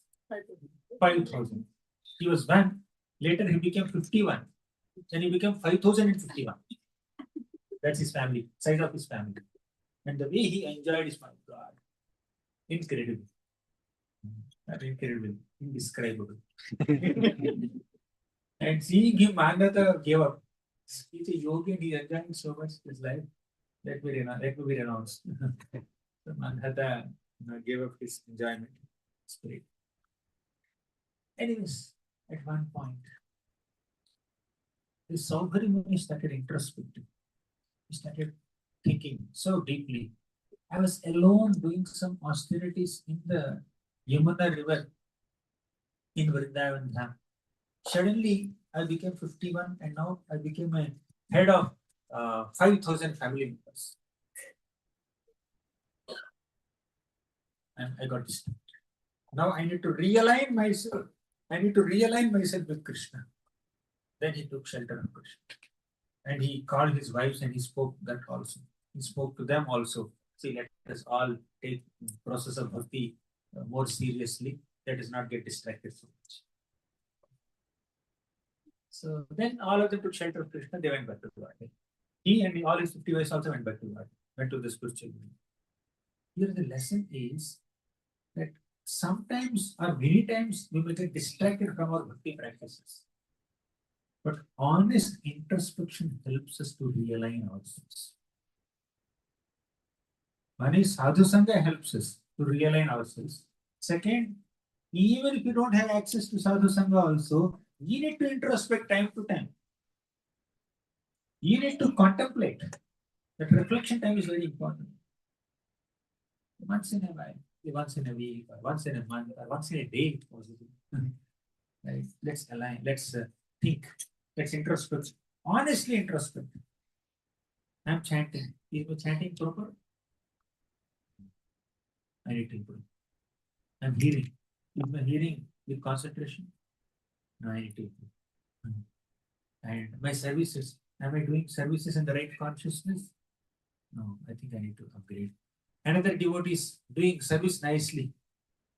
5,000. He was one. Later he became 51. Then he became 5,051. That's his family, size of his family. And the way he enjoyed is, my God, incredible. Not incredible, indescribable. And seeing him, Mandhata gave up. He's a yogi and he's enjoying so much his life. Let me be renounced. So Mandhata gave up his enjoyment. Spirit. Anyways, at one point, this Sobharimuni started introspecting. He started thinking so deeply. I was alone doing some austerities in the Yamuna river in Vrindavan Dham. Suddenly, I became 51 and now I became a head of 5,000 family members. And I got distracted. Now I need to realign myself. I need to realign myself with Krishna. Then he took shelter of Krishna. And he called his wives and he spoke that also. He spoke to them also. See, let us all take the process of bhakti more seriously. Let us not get distracted so much. So then all of them took shelter of Krishna. They went back to Dwarka. He and all his 50 wives also went back to Dwarka. Went to the spiritual world. Here the lesson is that sometimes or many times we may get distracted from our bhakti practices. But honest introspection helps us to realign ourselves. One is sadhu sangha helps us to realign ourselves. Second, even if you don't have access to sadhu sangha also, you need to introspect time to time. You need to contemplate. That reflection time is very important. Once in a while, once in a week, or once in a month, or once in a day, possibly. Right? Let's align, let's think, let's introspect. Honestly introspect. I'm chanting. Is my chanting proper? I need to improve. I'm hearing. Is my hearing with concentration? No, I need to improve. And my services, am I doing services in the right consciousness? No, I think I need to upgrade. Another devotee is doing service nicely.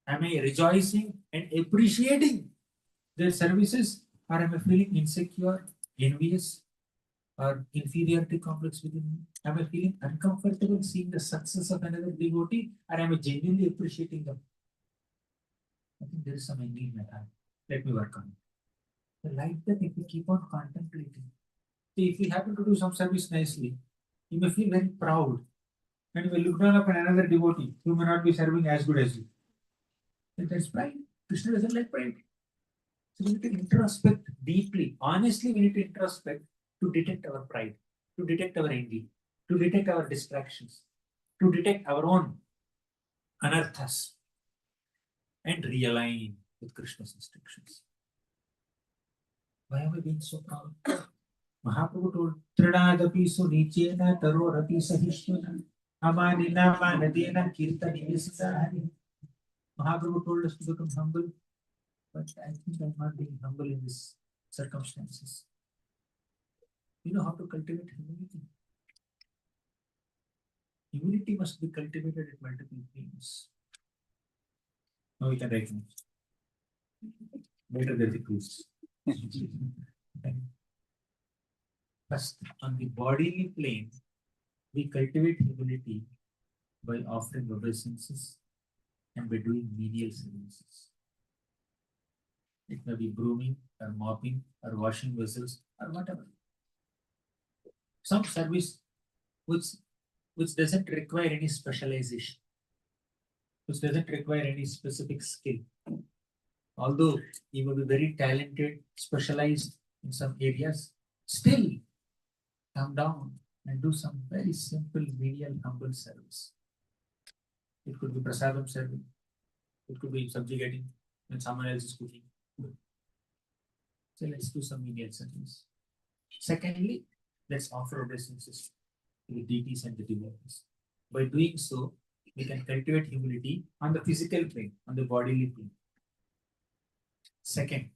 Am I rejoicing and appreciating their services, Or am I feeling insecure, envious, or inferiority complex within me? Am I feeling uncomfortable seeing the success of another devotee, or am I genuinely appreciating them? I think there is some anger in my heart. Let me work on it. So like that, if we keep on contemplating, see, if we happen to do some service nicely, you may feel very proud. And you may look down upon another devotee who may not be serving as good as you. And that's pride. Krishna doesn't like pride. So we need to introspect deeply. Honestly, we need to introspect to detect our pride, to detect our envy, to detect our distractions, to detect our own anarthas, and realign with Krishna's instructions. Why am I being so proud? Mahaprabhu told, Trinadapi so nichena taro rapi sahishvana amanina manadena kirtani visita. Mahaprabhu told us to become humble, but I think I'm not being humble in these circumstances. You know how to cultivate humility. Humility must be cultivated at multiple planes. Now we can write notes. Better than the proofs. First, on the bodily plane, we cultivate humility by offering obeisances and by doing menial services. It may be brooming or mopping or washing vessels or whatever. Some service which doesn't require any specialization, which doesn't require any specific skill. Although you may be very talented, specialized in some areas, still come down and do some very simple, menial, humble service. It could be prasadam serving. It could be subjugating when someone else is cooking. So let's do some menial service. Secondly, let's offer obeisances to the deities and the devotees. By doing so, we can cultivate humility on the physical plane, on the bodily plane. Second,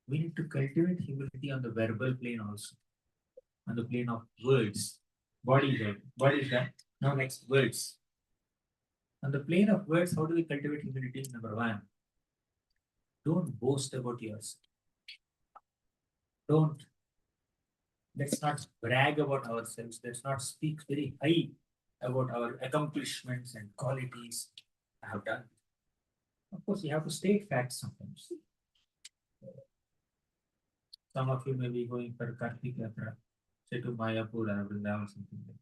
we need to cultivate humility on the verbal plane also, on the plane of words. Body is done. Now next, words. On the plane of words, how do we cultivate humility? Number one, don't boast about yourself. Let's not brag about ourselves. Let's not speak very high about our accomplishments and qualities I have done. Of course, you have to state facts sometimes. Some of you may be going for Kartik Yatra, say to Mayapur or Vrindavan, something like that.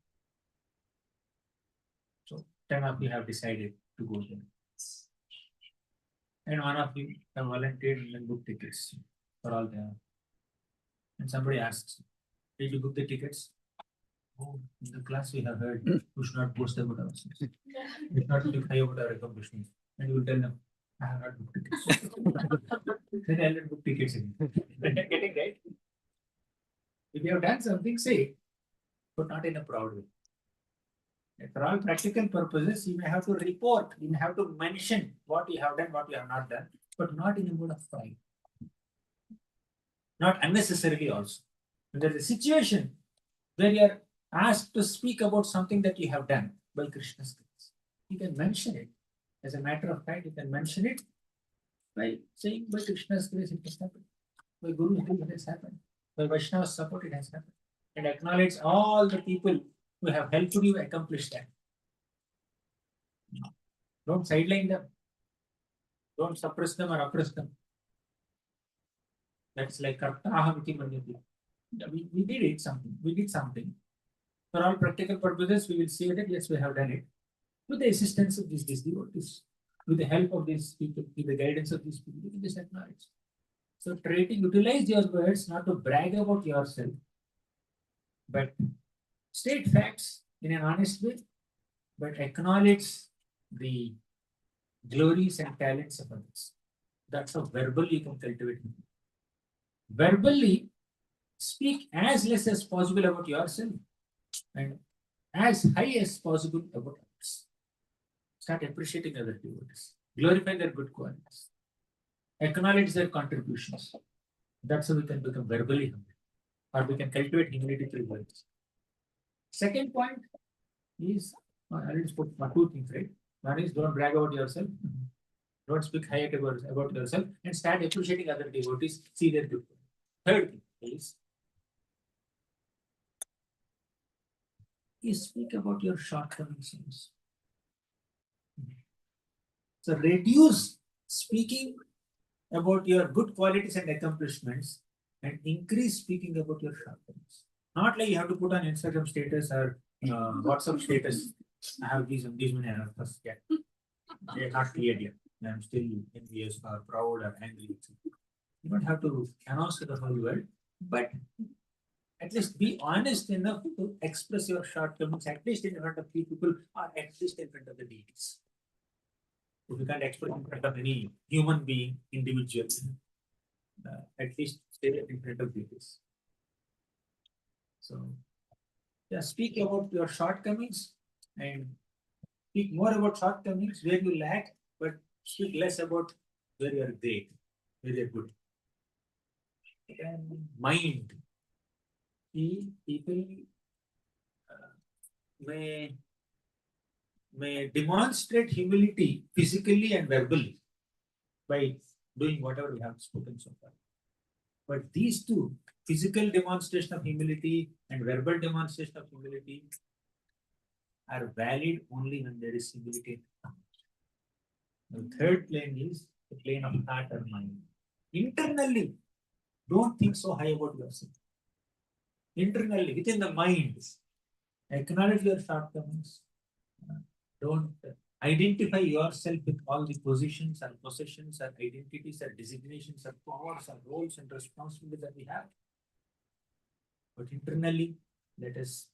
So 10 of you have decided to go there. And one of you have volunteered and booked tickets for all there. And somebody asks, did you book the tickets? Oh, in the class we have heard, we should not boast about ourselves. We should not speak high about our accomplishments. And you will tell them, I have not booked tickets. Then I'll not book tickets again. Getting right? If you have done something, say it, but not in a proud way. For all practical purposes, you may have to report, you may have to mention what you have done, what you have not done, but not in a mood of pride. Not unnecessarily also. When there is a situation where you are asked to speak about something that you have done by Krishna's grace, you can mention it. As a matter of fact, you can mention it by saying, by Krishna's grace it has happened. By Guru's grace it has happened. By Vaishnava's support it has happened. And acknowledge all the people who have helped you accomplish that. Don't sideline them. Don't suppress them or oppress them. That's like we did it something. We did something. For all practical purposes, we will say that yes, we have done it. With the assistance of these devotees, with the help of these people, with the guidance of these people, we can just acknowledge. So try to utilize your words not to brag about yourself, but state facts in an honest way, but acknowledge the glories and talents of others. That's how verbally you can cultivate. Verbally, speak as less as possible about yourself and as high as possible about others. Start appreciating other devotees. Glorify their good qualities. Acknowledge their contributions. That's how we can become verbally humble. Or we can cultivate humility through words. Second point is, I already spoke about two things, right? One is don't brag about yourself. Don't speak high about yourself and start appreciating other devotees, see their good. Third thing is, you speak about your shortcomings. So reduce speaking about your good qualities and accomplishments and increase speaking about your shortcomings. Not like you have to put on Instagram status or WhatsApp status. I have these many anarthas yet. They are not cleared yet. I'm still envious or proud or angry. You don't have to announce to the whole world, but at least be honest enough to express your shortcomings, at least in front of few people or at least in front of the deities. If you can't express in front of any human being, individual, at least stay in front of deities. So, yeah, speak about your shortcomings and speak more about shortcomings where you lack, but speak less about where you are great, where you are good. And mind. People may demonstrate humility physically and verbally by doing whatever we have spoken so far. But these two, physical demonstration of humility and verbal demonstration of humility, are valid only when there is humility. The third plane is the plane of heart or mind. Internally, don't think so high about yourself. Internally, within the mind, acknowledge your shortcomings. Don't identify yourself with all the positions and possessions and identities and designations and powers and roles and responsibilities that we have. But internally, let us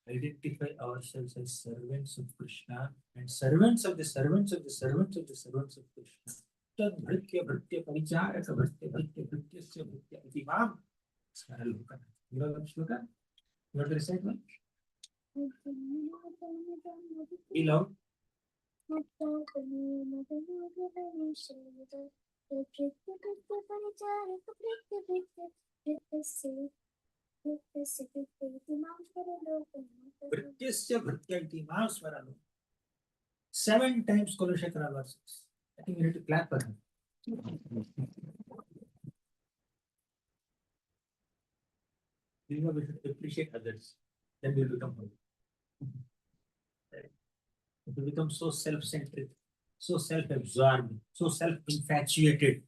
identify ourselves as servants of Krishna and servants of the servants of the servants of the servants of Krishna. Tad bhritya bhritya paricharaka bhritya bhritya bhrityasya bhritya iti mam. You know that shloka? You want to recite one? Be loud. Vrityasya Vritya iti mam smarano. 7 times Kulashekara verses. I think we need to clap for him. You know, we should appreciate others. Then we become holy. If we become so self-centric, so self-absorbed, so self-infatuated,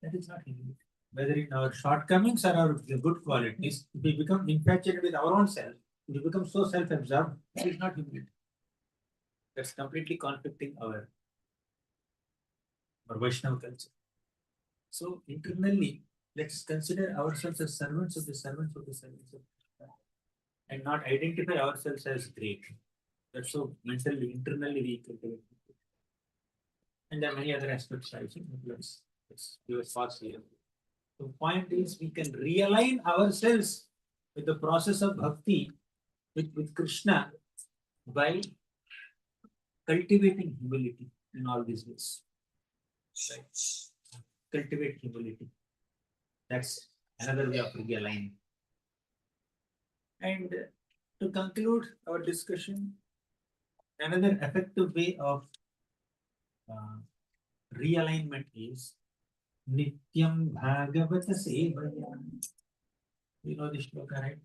that is not humility. Whether in our shortcomings or our good qualities, if we become infatuated with our own self, if we become so self-absorbed, that is not humility. That's completely conflicting our Vaishnava culture. So internally, let's consider ourselves as servants of the servants of the servants of Krishna and not identify ourselves as great. That's so mentally, internally we cultivate. And there are many other aspects, I think. Let's give a pause here. The point is, we can realign ourselves with the process of bhakti with Krishna by cultivating humility in all these ways. Right? Cultivate humility. That's another way of realigning. And to conclude our discussion, another effective way of realignment is Nityam Bhagavata Sevaya. You know this shloka, right?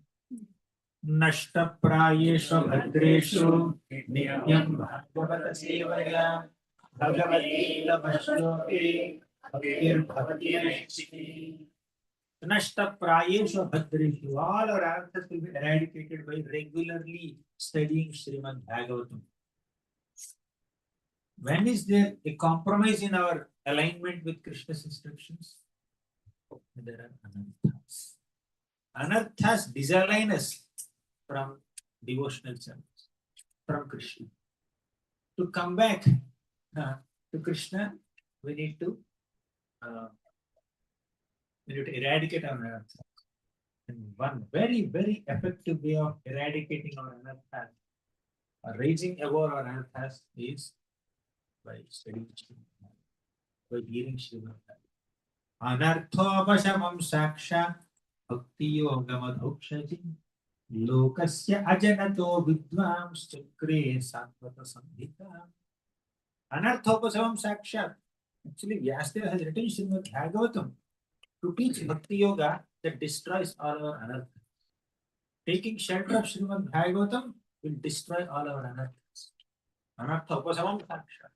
Nashta Prayesha Bhadreshu Nityam Bhagavata Sevaya Bhagavati Lavashloke Bhaktir Bhavati Naichiki. Nashta Prayesha Bhadreshu. All our answers will be eradicated by regularly studying Srimad Bhagavatam. When is there a compromise in our alignment with Krishna's instructions? There are anarthas. Anarthas disalign us from devotional service, from Krishna. To come back to Krishna, we need to eradicate our anarthas. And one very, very effective way of eradicating our anarthas, raising above our anarthas, is by studying Srimad, by hearing Srimad. Anarthopashamam saksha bhakti yogamadhokshati lokasya ajanato vidvams chakre satvata samhita. Anarthopasavam Sakshat. Actually, Vyasdeva has written Srimad Bhagavatam to teach Bhakti Yoga that destroys all our anarthas. Taking shelter of Srimad Bhagavatam will destroy all our anarthas. Anarthopasavam Sakshat.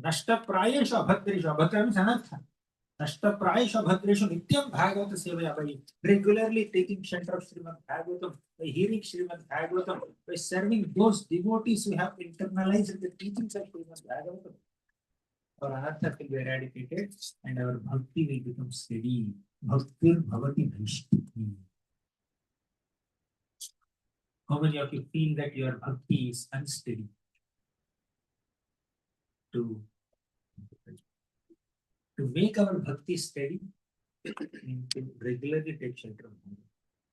Nashta Prayeshu Abhadreshu. Abhadra means anartha. Nashta Prayeshu Abhadreshu Nityam Bhagavata Sevaya. By regularly taking shelter of Srimad Bhagavatam, by hearing Srimad Bhagavatam, by serving those devotees who have internalized the teachings of Srimad Bhagavatam, our anartha will be eradicated and our bhakti will become steady. Bhaktir bhavati bhaishtiti. How many of you feel that your bhakti is unsteady? To make our bhakti steady, we need to regularly take shelter of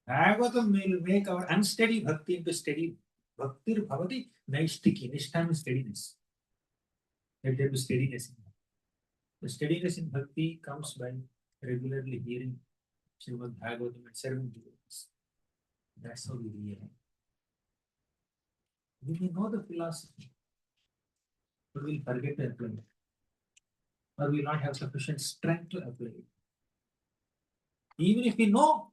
Bhagavatam. Will make our unsteady bhakti into steady. Bhaktir bhavati naishtiki. Nishtha means steadiness. Let there be steadiness in that. The steadiness in bhakti comes by regularly hearing Srimad Bhagavatam and serving devotees. That's how we realize. We may know the philosophy, but we'll forget to apply it. Or we will not have sufficient strength to apply it. Even if we know,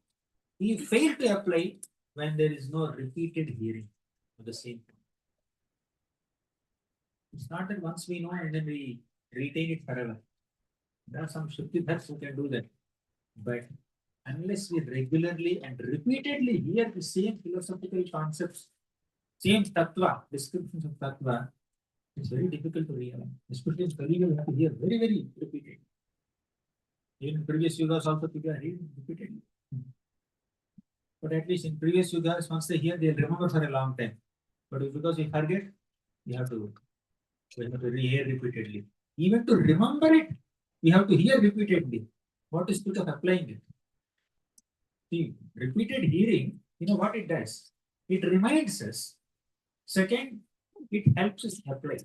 we fail to apply it when there is no repeated hearing of the same thing. It's not that once we know and then we retain it forever. There are some Shruti who can do that. But unless we regularly and repeatedly hear the same philosophical concepts, same tattva, descriptions of tattva, it's very difficult to realize. Especially in Kali, you have to hear very, very repeatedly. Even in previous yugas also people are hearing repeatedly. But at least in previous yugas, once they hear, they'll remember for a long time. But because we forget, we have to hear repeatedly. Even to remember it, we have to hear repeatedly. What is speak of applying it? See, repeated hearing, you know what it does? It reminds us. Second, it helps us apply.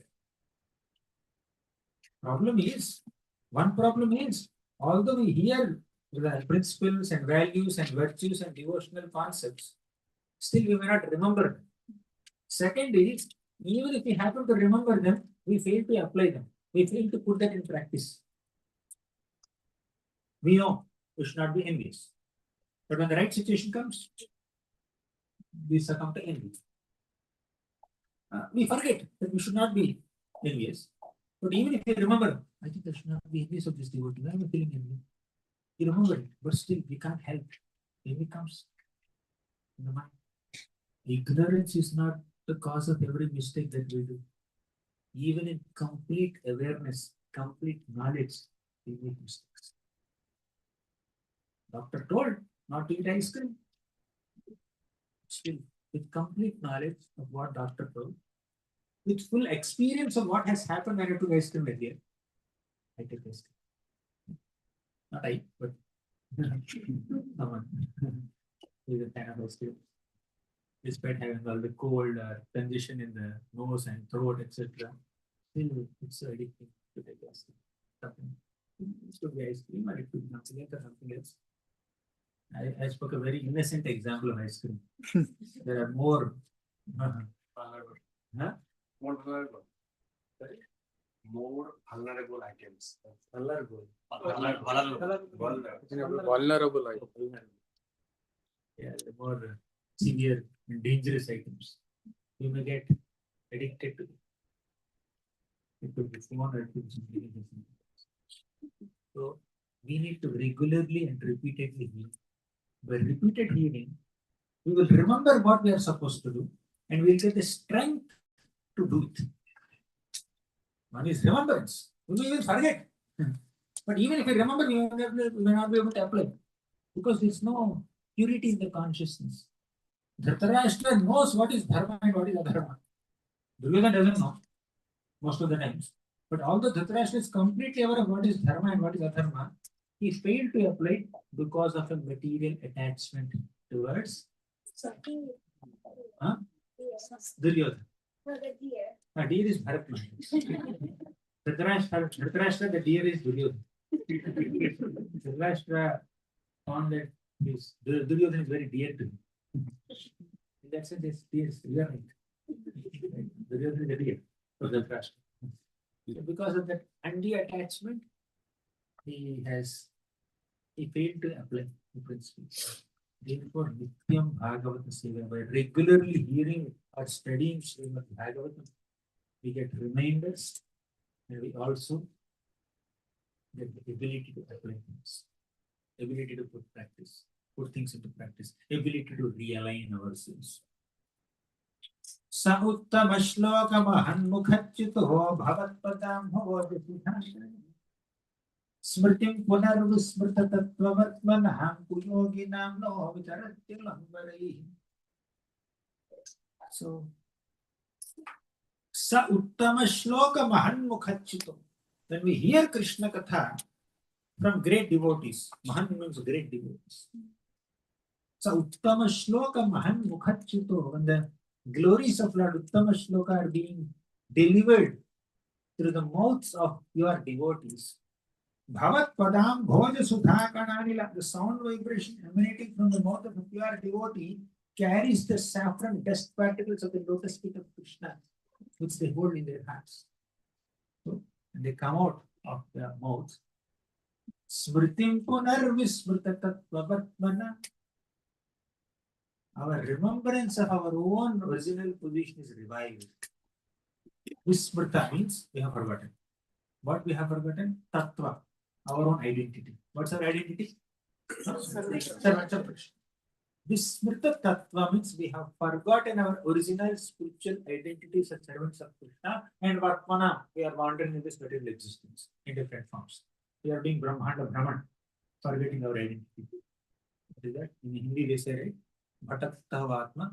One problem is, although we hear the principles and values and virtues and devotional concepts, still we may not remember them. Second is, even if we happen to remember them, we fail to apply them. We fail to put that in practice. We know we should not be envious. But when the right situation comes, we succumb to envy. We forget that we should not be envious. But even if you remember, I think I should not be envious of this devotee. Why am I feeling envy? You remember it, but still we can't help. Envy comes in the mind. Ignorance is not the cause of every mistake that we do. Even in complete awareness, complete knowledge, we make mistakes. Doctor told not to eat ice cream. Still, with complete knowledge of what doctor told, with full experience of what has happened when I took ice cream earlier, I take ice cream. Not I, but someone with a kind of ice cream. Despite having all the cold or congestion in the nose and throat, etc., still it's addictive to take ice cream. It could be ice cream or it could be nothing else or something else. I spoke a very innocent example of ice cream. There are more Vulnerable. huh? More vulnerable. Sorry? More vulnerable items. Vulnerable. Vulnerable. Yeah, the more severe and dangerous items. You may get addicted to them. It could be phone or it could be something else. So we need to regularly and repeatedly hear. By repeated hearing, we will remember what we are supposed to do and we will get the strength to do it. One is remembrance. We will even forget. But even if we remember, we may not be able to apply because there is no purity in the consciousness. Dhritarashtra knows what is dharma and what is adharma. Duryodhana doesn't know most of the times. But although Dhritarashtra is completely aware of what is dharma and what is adharma, he failed to apply because of a material attachment towards Duryodhana. No, the deer. Deer is Bharat Maharaj. Dhritarashtra, the deer is Duryodhana. Dhritarashtra found that Duryodhana is very dear to him. In that sense, you are right. Duryodhana is a deer. for the trust. So because of that anti-attachment, he failed to apply the principle. Therefore, Nityam Bhagavata Seva, by regularly hearing or studying Srimad Bhagavatam, we get reminders and we also get the ability to apply things, ability to put things into practice, ability to realign ourselves. Sa uttama shloka mahanmukhachyuto bhavatpadam bhavati Smritim punarvismrta tattvavatmanaham kuyoginam no vicharatyalambarai. So, sa uttama shloka mahanmukhachyuto. When we hear Krishna Katha from great devotees, Mahan means great devotees. So uttama shloka mahanmukhachyuto, when the glories of Lord Uttama Shloka are being delivered through the mouths of your devotees. Bhavat Padam Bhoja Sudha Kananila, the sound vibration emanating from the mouth of a pure devotee carries the saffron dust particles of the lotus feet of Krishna, which they hold in their hands. So, and they come out of their mouth. Smritim Punarvismrta Tattvavatmana. Our remembrance of our own original position is revived. Vismrta means we have forgotten. What we have forgotten? Tattva, our own identity. What's our identity? Servants of Krishna. Vismrta Tattva means we have forgotten our original spiritual identities as servants of Krishna, and Vartmana, we are wandering in this material existence in different forms. We are being Brahmanda Brahman, forgetting our identity. What is that? In Hindi they say, right? Bhataktavatma.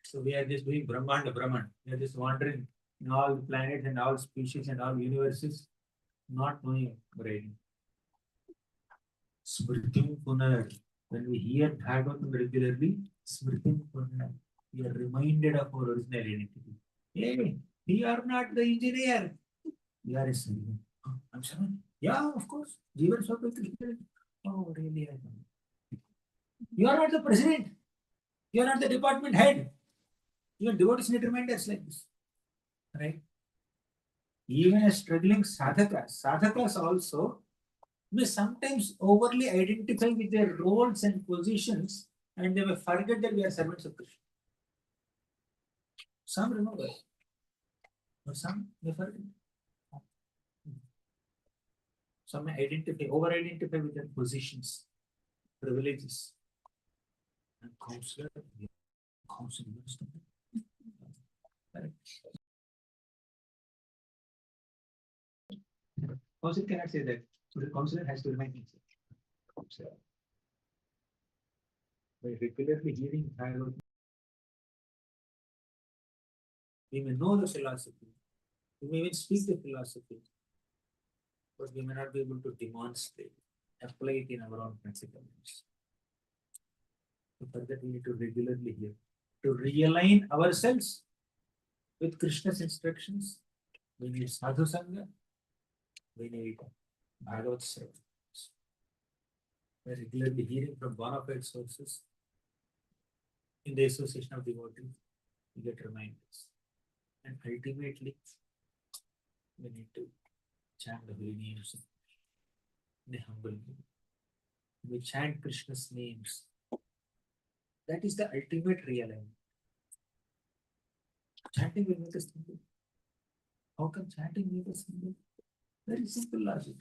So we are just doing Brahmanda Brahman. We are just wandering in all planets and all species and all universes, not knowing our identity. Smritim Punar. When we hear Bhagavatam regularly, Smritim Punar, we are reminded of our original identity. Hey, we are not the engineer. We are a servant. Oh, I'm sorry. Yeah, of course. Jeevan Swapa Krishna. Oh, really? I know. You are not the president. You are not the department head. Even devotees need reminders like this. Right? Even a struggling sadhakas also may sometimes overly identify with their roles and positions, and they may forget that we are servants of Krishna. Some remember, but some may forget. Some may over-identify with their positions, privileges, and counselor. Correct. Counselor cannot say that. So the counselor has to remind himself. Counselor. By regularly hearing Bhagavad, we may know the philosophy. We may even speak the philosophy, but we may not be able to demonstrate, apply it in our own practical lives. So for that, we need to regularly hear. To realign ourselves with Krishna's instructions, we need sadhu sangha, we need Bhagavad Sravana. By regularly hearing from bona fide sources, in the association of devotees, we get reminders. And ultimately, we need to chant the holy names in a humble way. We chant Krishna's names. That is the ultimate realignment. Chanting will make us humble. How can chanting make us humble? Very simple logic.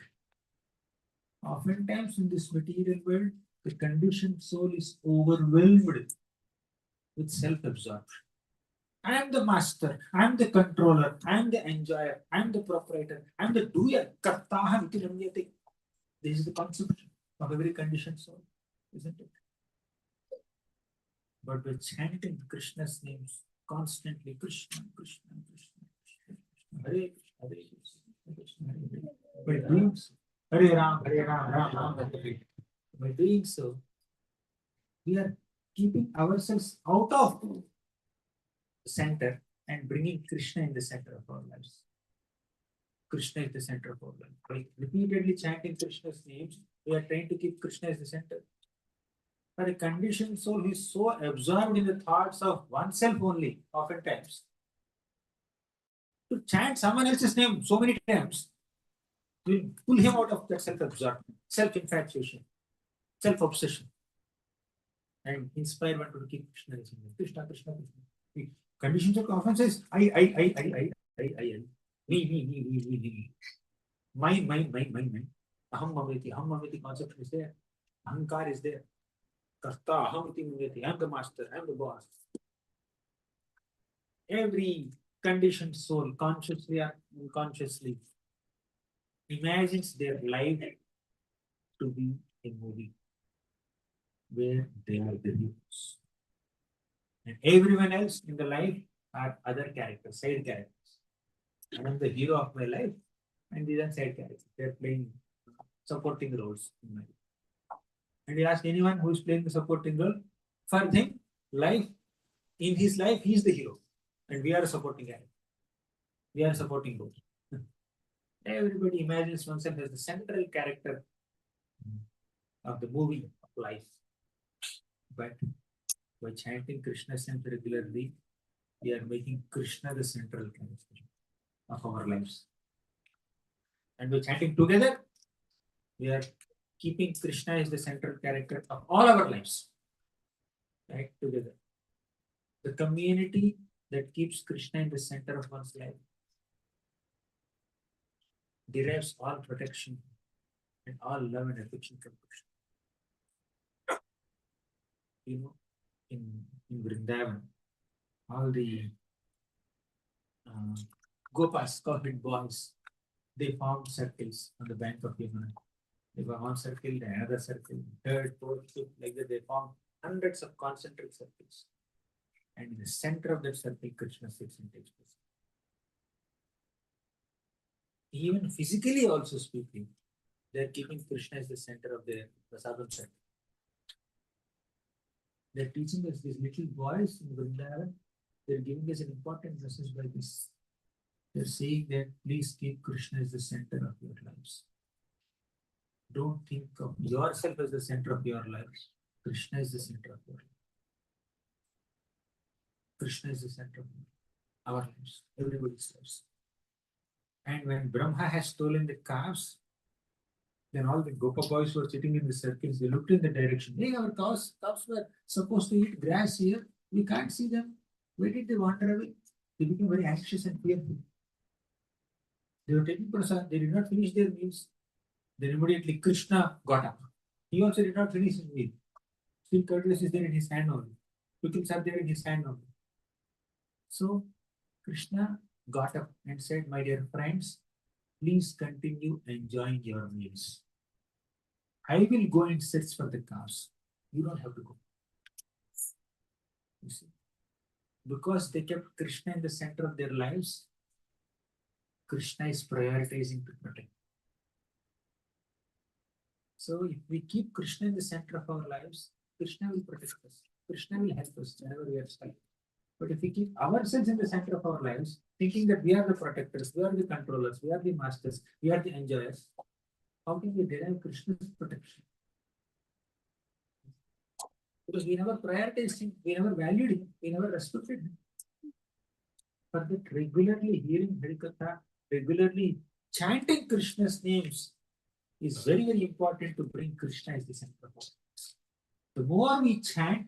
Oftentimes in this material world, the conditioned soul is overwhelmed with self-absorption. I am the master, I am the controller, I am the enjoyer, I am the proprietor, I am the doer. Kartaha iti manyate. This is the concept of every conditioned soul, isn't it? But by chanting Krishna's names constantly, Krishna, Krishna, Krishna, Krishna, Hare Krishna, Hare Krishna, Hare Krishna, by doing so, Hare Ram, Ram, Hare. By doing so, we are keeping ourselves out of the center and bringing Krishna in the center of our lives. Krishna is the center of our life. By repeatedly chanting Krishna's names, we are trying to keep Krishna as the center. But a conditioned soul is so absorbed in the thoughts of oneself only, oftentimes, To chant someone else's name so many times will pull him out of that self-absorption, self-infatuation, self-obsession, and inspire one to keep Krishna is in there. Krishna, Krishna, Krishna. The conditions of often says I, me. Mine. Aham mameti concept is there. Ahankar is there. Karta, aham iti mameti. I am the master, I am the boss. Every conditioned soul, consciously or unconsciously, imagines their life to be a movie where they are the heroes. And everyone else in the life are other characters, side characters. I am the hero of my life, and these are side characters. They are playing supporting roles in my life. And you ask anyone who is playing the supporting role, for him, life, in his life, he is the hero. And we are a supporting character. We are a supporting role. Everybody imagines oneself as the central character of the movie of life. But by chanting Krishna's name regularly, we are making Krishna the central character of our lives. And by chanting together, we are keeping Krishna as the central character of all our lives. Right? Together. The community that keeps Krishna in the center of one's life derives all protection and all love and affection from Krishna. You know, in Vrindavan, all the Gopas, cowherd boys, they formed circles on the bank of Yamuna. They formed one circle, then another circle, third, fourth, fifth, like that. They formed hundreds of concentric circles. And in the center of that circle, Krishna sits and takes place. Even physically also speaking, they are keeping Krishna as the center of their prasadam circle. They are teaching us, these little boys in Vrindavan, they are giving us an important message by this. They are saying that please keep Krishna as the center of your lives. Don't think of yourself as the center of your lives. Krishna is the center of your life. Krishna is the center of our lives, everybody's lives. And when Brahma has stolen the calves, then all the Gopa boys who were sitting in the circles, they looked in the direction. Hey, our cows were supposed to eat grass here. We can't see them. Where did they wander away? They became very anxious and fearful. They were taking prasad. They did not finish their meals. Then immediately Krishna got up. He also did not finish his meal. Still curtains is there in his hand only. Pickles are there in his hand only. So Krishna got up and said, my dear friends, please continue enjoying your meals. I will go and search for the cows. You don't have to go. You see? Because they kept Krishna in the center of their lives, Krishna is prioritizing to protect. So if we keep Krishna in the center of our lives, Krishna will protect us. Krishna will help us whenever we are stuck. But if we keep ourselves in the center of our lives, thinking that we are the protectors, we are the controllers, we are the masters, we are the enjoyers, how can we derive Krishna's protection? Because we never prioritized him, we never valued him, we never respected him. But that regularly hearing Harikatha, regularly chanting Krishna's names is very, very important to bring Krishna as the center of our lives. The more we chant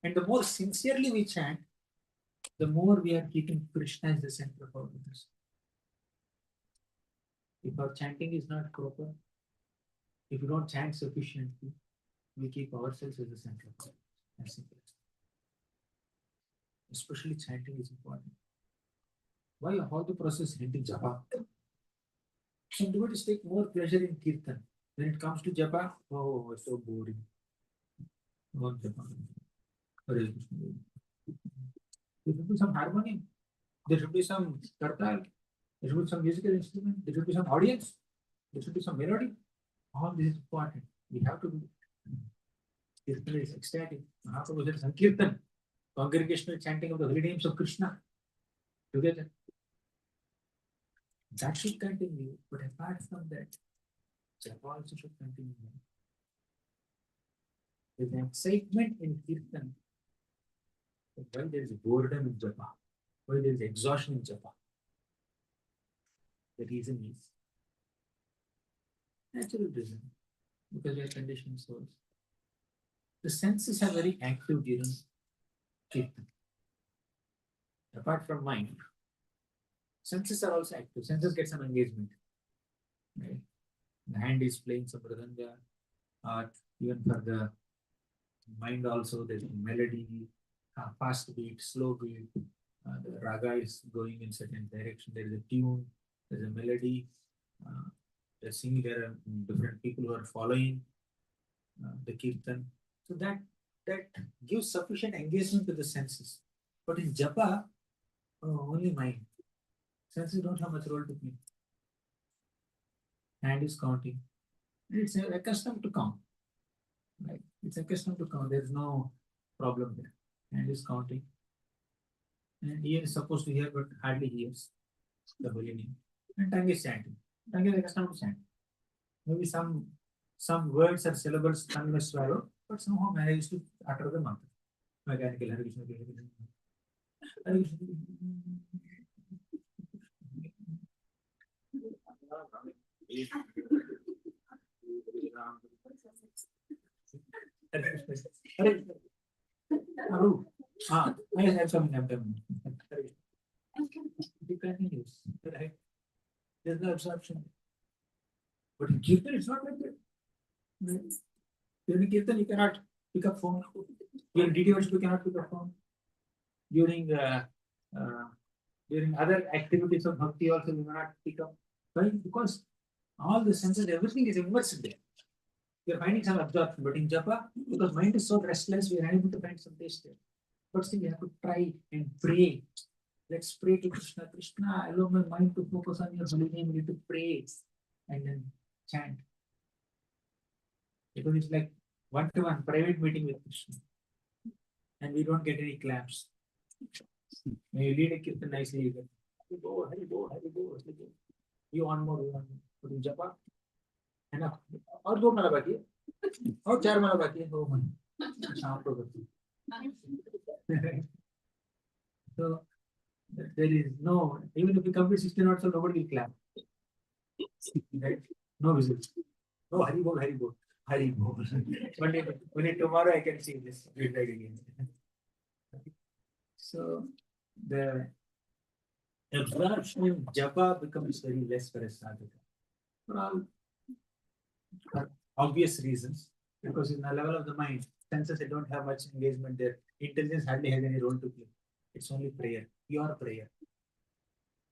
and the more sincerely we chant, the more we are keeping Krishna as the center of our lives. If our chanting is not proper, if we don't chant sufficiently, we keep ourselves as the center of our lives. Especially chanting is important. Why all the process hinting Japa? Some devotees take more pleasure in Kirtan. When it comes to Japa, oh, it's so boring. Not Japa. Hare Krishna. There should be some harmony. There should be some kartal. There should be some musical instrument. There should be some audience. There should be some melody. All this is important. We have to do it. Kirtan is ecstatic. Mahaprabhu said Sankirtan, congregational chanting of the holy names of Krishna together. That should continue. But apart from that, Japa also should continue. There's an excitement in Kirtan. Why there is boredom in Japa? Why there is exhaustion in Japa? The reason is natural reason, because we are conditioned souls. The senses are very active during kirtan. Apart from mind, senses are also active. Senses get some engagement. Right? The hand is playing some mridanga, or even for the mind also there's melody, fast beat, slow beat. The raga is going in certain direction. There is a tune, there's a melody. The singing, there are different people who are following the kirtan. So that gives sufficient engagement to the senses. But in japa, only mind. Senses don't have much role to play. Hand is counting. It's accustomed to count. Right? It's accustomed to count. There's no problem there. Hand is counting. And ear is supposed to hear, but hardly hears the holy name. And tongue is chanting. Tongue is accustomed to chant. Maybe some words or syllables tongue may swallow, but somehow manages to utter the mantra. Mechanical harekrishna, harekrishna. Aru. I have something. I'm coming. You continues. Right? There's no absorption. But in kirtan, it's not like that. During kirtan, you cannot pick up phone. During deviation, you cannot pick up phone. During other activities of bhakti, also you cannot pick up. Why? Because all the senses, everything is immersed there. We are finding some absorption, but in japa, because mind is so restless, we are unable to find some taste there. But still, we have to try and pray. Let's pray to Krishna. Krishna, allow my mind to focus on your holy name. We need to pray and then chant. Because it's like one-to-one private meeting with Krishna. And we don't get any claps. When you lead a kirtan nicely, you get, Hari Bol, Hari Bol, Hari Bol, Hari Bol. You want more, you want more. But in japa, enough. और दो माला बाकी है और चार माला बाकी है दो माला शाम को करती so there is no, even if you complete 16 hours, so nobody will clap, right? No visits, no Hari Bol, Hari Bol, Hari Bol. When tomorrow I can see this feedback again. So the absorption in japa becomes very less for a sadhaka for all obvious reasons, because in the level of the mind, senses they don't have much engagement there. Intelligence hardly has any role to play. It's only prayer, pure prayer,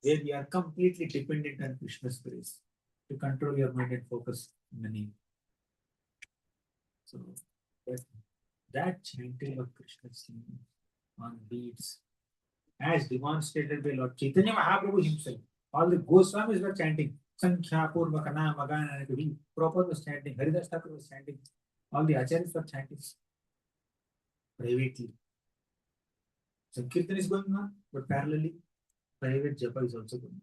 where we are completely dependent on Krishna's grace to control your mind and focus in the name. So that chanting of Krishna's name on beats, as demonstrated by Lord Chaitanya Mahaprabhu himself, all the Goswamis were chanting. Sankhya, Purva, Kana, Magana, and Prabhupada was chanting. Haridas Thakur was chanting. All the acharyas were chanting privately. So kirtan is going on, but parallelly, private japa is also going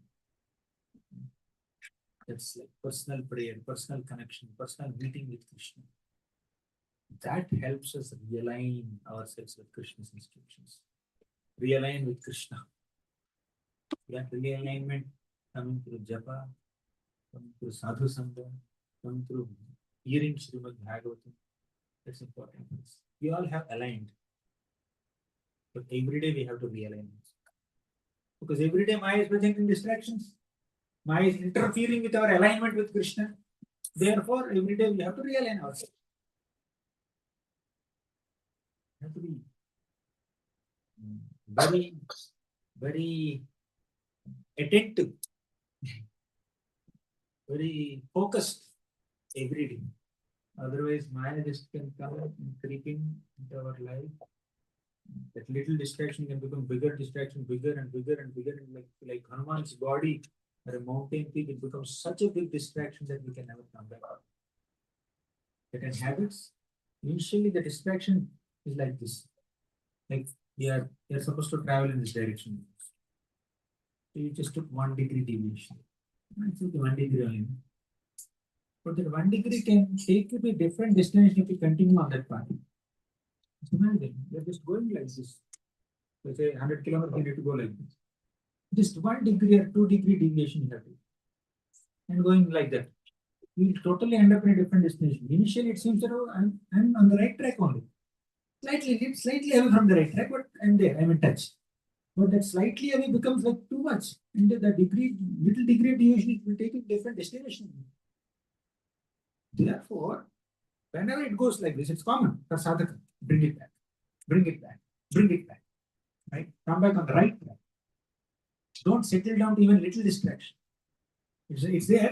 on. That's like personal prayer, personal connection, personal meeting with Krishna. That helps us realign ourselves with Krishna's instructions. Realign with Krishna. That realignment coming through japa, coming through sadhu sangha, coming through hearing Srimad Bhagavatam. That's important. We all have aligned. But every day we have to realign. Because every day Maya is presenting distractions. Maya is interfering with our alignment with Krishna. Therefore, every day we have to realign ourselves. We have to be very, very attentive, very focused every day. Otherwise, Maya just can come and creeping into our life. That little distraction can become bigger distraction, bigger and bigger and bigger, and like Hanuman's body or a mountain peak, it becomes such a big distraction that we can never come back. Certain habits, initially the distraction is like this. Like you're supposed to travel in this direction. So you just took 1 degree deviation. It's only 1 degree only. But that 1 degree can take you to a different destination if you continue on that path. Imagine, you're just going like this. Let's say 100 kilometers, you need to go like this. Just 1 degree or 2 degree deviation you have to. and going like that, you will totally end up in a different destination. Initially, it seems that oh, I'm on the right track only. Slightly away from the right track, but I'm there, I'm in touch. But that slightly away becomes like too much. And the little degree of deviation will take you to different destination. Therefore, whenever it goes like this, it's common for sadhaka. Bring it back, bring it back, bring it back. Right? Come back on the right track. Don't settle down to even little distraction. It's there,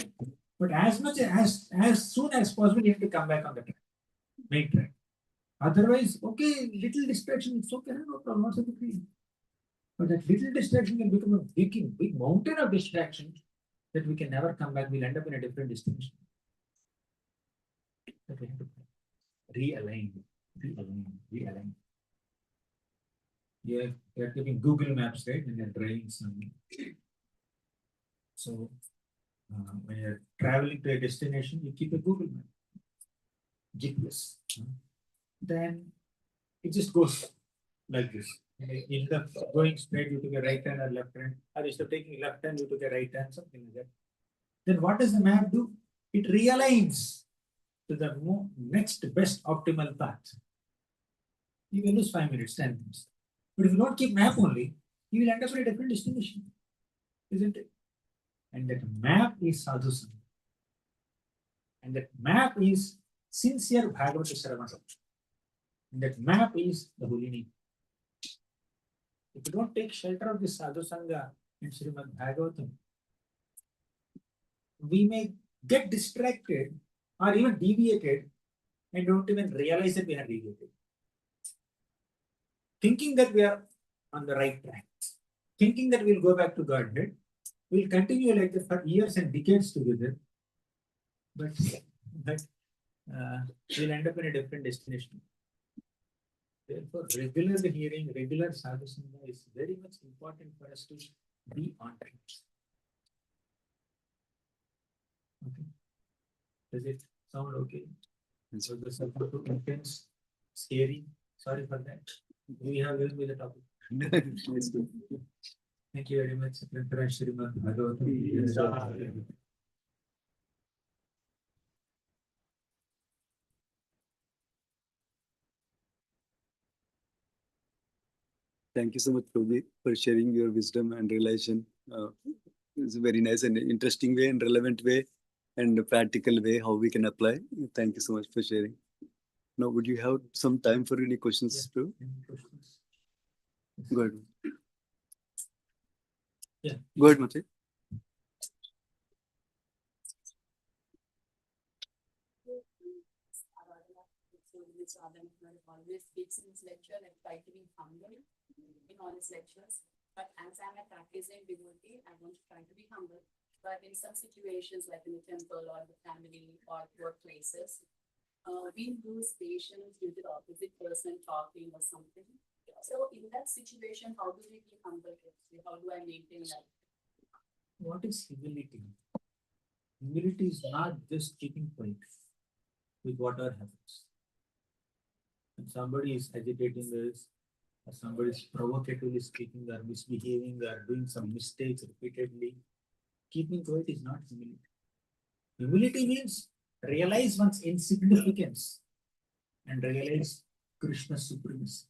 but as soon as possible, you have to come back on the track, main track. Otherwise, okay, little distraction, it's okay, no problem, what's the big deal? But that little distraction can become a big mountain of distraction that we can never come back. We'll end up in a different destination. That we have to realign. You're taking Google Maps, right? And you're driving somewhere. So when you're traveling to a destination, you keep a Google Map, GPS. Then it just goes like this. Instead of going straight, you took a right hand or left hand, or instead of taking left hand, you took a right hand, something like that. Then what does the map do? It realigns to the next best optimal path. You will lose 5 minutes, 10 minutes. But if you don't keep map only, you will end up in a different destination, isn't it? And that map is sadhu sangha. And that map is sincere Bhagavata Saravana. And that map is the holy name. If you don't take shelter of this sadhu sangha in Srimad Bhagavatam, we may get distracted or even deviated and don't even realize that we are deviated. Thinking that we are on the right track, thinking that we'll go back to Godhead, we'll continue like this for years and decades together, but we'll end up in a different destination. Therefore, regular hearing, regular sadhu sangha is very much important for us to be on track. Okay. Does it sound okay? And so the something too intense, scary. Sorry for that. We have given me the topic. Thank you very much. Thank you so much, Prabhu, for sharing your wisdom and realization. It's a very nice and interesting way and relevant way and a practical way how we can apply. Thank you so much for sharing. Now, would you have some time for any questions, Prabhu? Go ahead. Yeah. Go ahead, Mate. Always speaks in his lecture and try to be humble in all his lectures. But as I'm a practicing devotee, I want to try to be humble. But in some situations, like in the temple or the family or workplaces, we lose patience due to the opposite person talking or something. So in that situation, how do we be humble? How do I maintain that? What is humility? Humility is not just keeping quiet with whatever happens. When somebody is agitating us, or somebody is provocatively speaking, or misbehaving, or doing some mistakes repeatedly, keeping quiet is not humility. Humility means realize one's insignificance and realize Krishna's supremacy.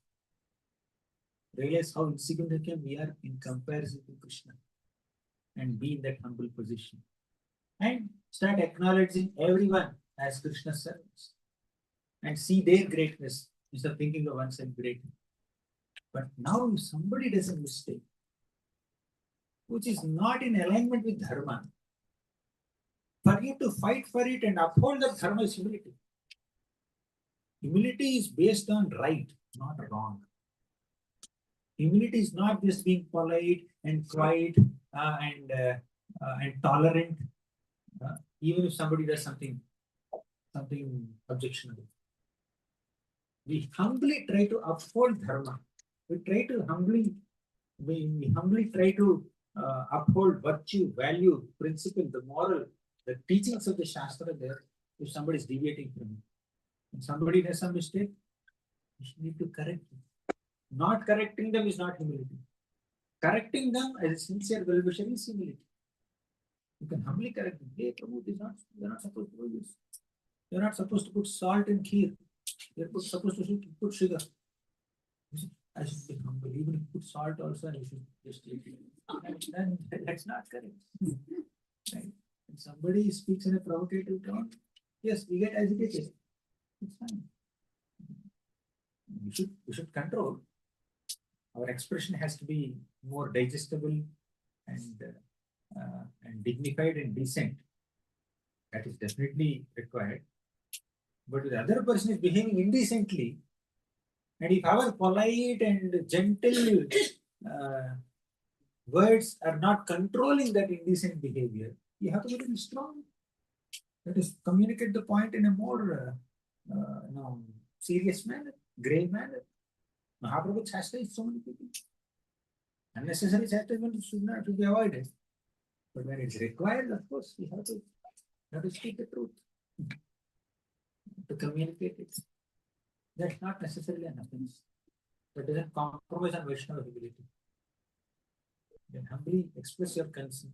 Realize how insignificant we are in comparison to Krishna and be in that humble position. And start acknowledging everyone as Krishna's servants and see their greatness instead of thinking of oneself great. But now if somebody does a mistake, which is not in alignment with dharma, for you to fight for it and uphold that dharma is humility. Humility is based on right, not wrong. Humility is not just being polite and quiet and tolerant, even if somebody does something objectionable. We humbly try to uphold dharma. We humbly try to uphold virtue, value, principle, the moral, the teachings of the Shastra there. If somebody is deviating from it, and somebody does some mistake, you need to correct them. Not correcting them is not humility. Correcting them as a sincere well-wisher is humility. You can humbly correct them. Hey, Prabhu, this is not, you're not supposed to do this. You're not supposed to put salt in kheer. Supposed to put sugar. I should be humble. Even if you put salt also, you should just eat it. Then that's not correct. Right? When somebody speaks in a provocative tone, yes, we get agitated. It's fine. We should control. Our expression has to be more digestible and dignified and decent. That is definitely required. But if the other person is behaving indecently, and if our polite and gentle words are not controlling that indecent behavior, you have to be very strong. That is, communicate the point in a more serious manner, grave manner. Mahaprabhu chastised so many people. Unnecessary chastisement should be avoided. But when it's required, of course, we have to speak the truth, to communicate it. That's not necessarily an offense. That doesn't compromise on Vaishnava ability. Then humbly express your concern.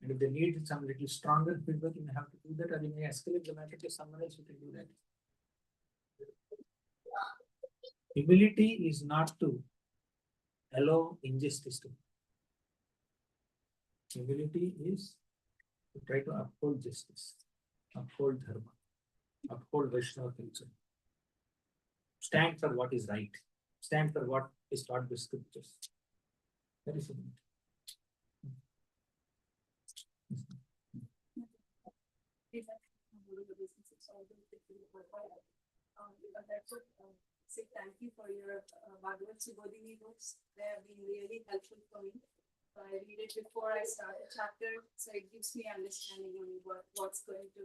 And if they need some little stronger feedback, you may have to do that, or you may escalate the matter to someone else who can do that. Humility is not to allow injustice to. Humility is to try to uphold justice, uphold dharma, uphold Vaishnava culture. Stand for what is right. Stand for what is taught by scriptures. That is humility. Say thank you for your Bhagavad Subodhini books. They have been really helpful for me. So I read it before I start a chapter, so it gives me understanding on what's going to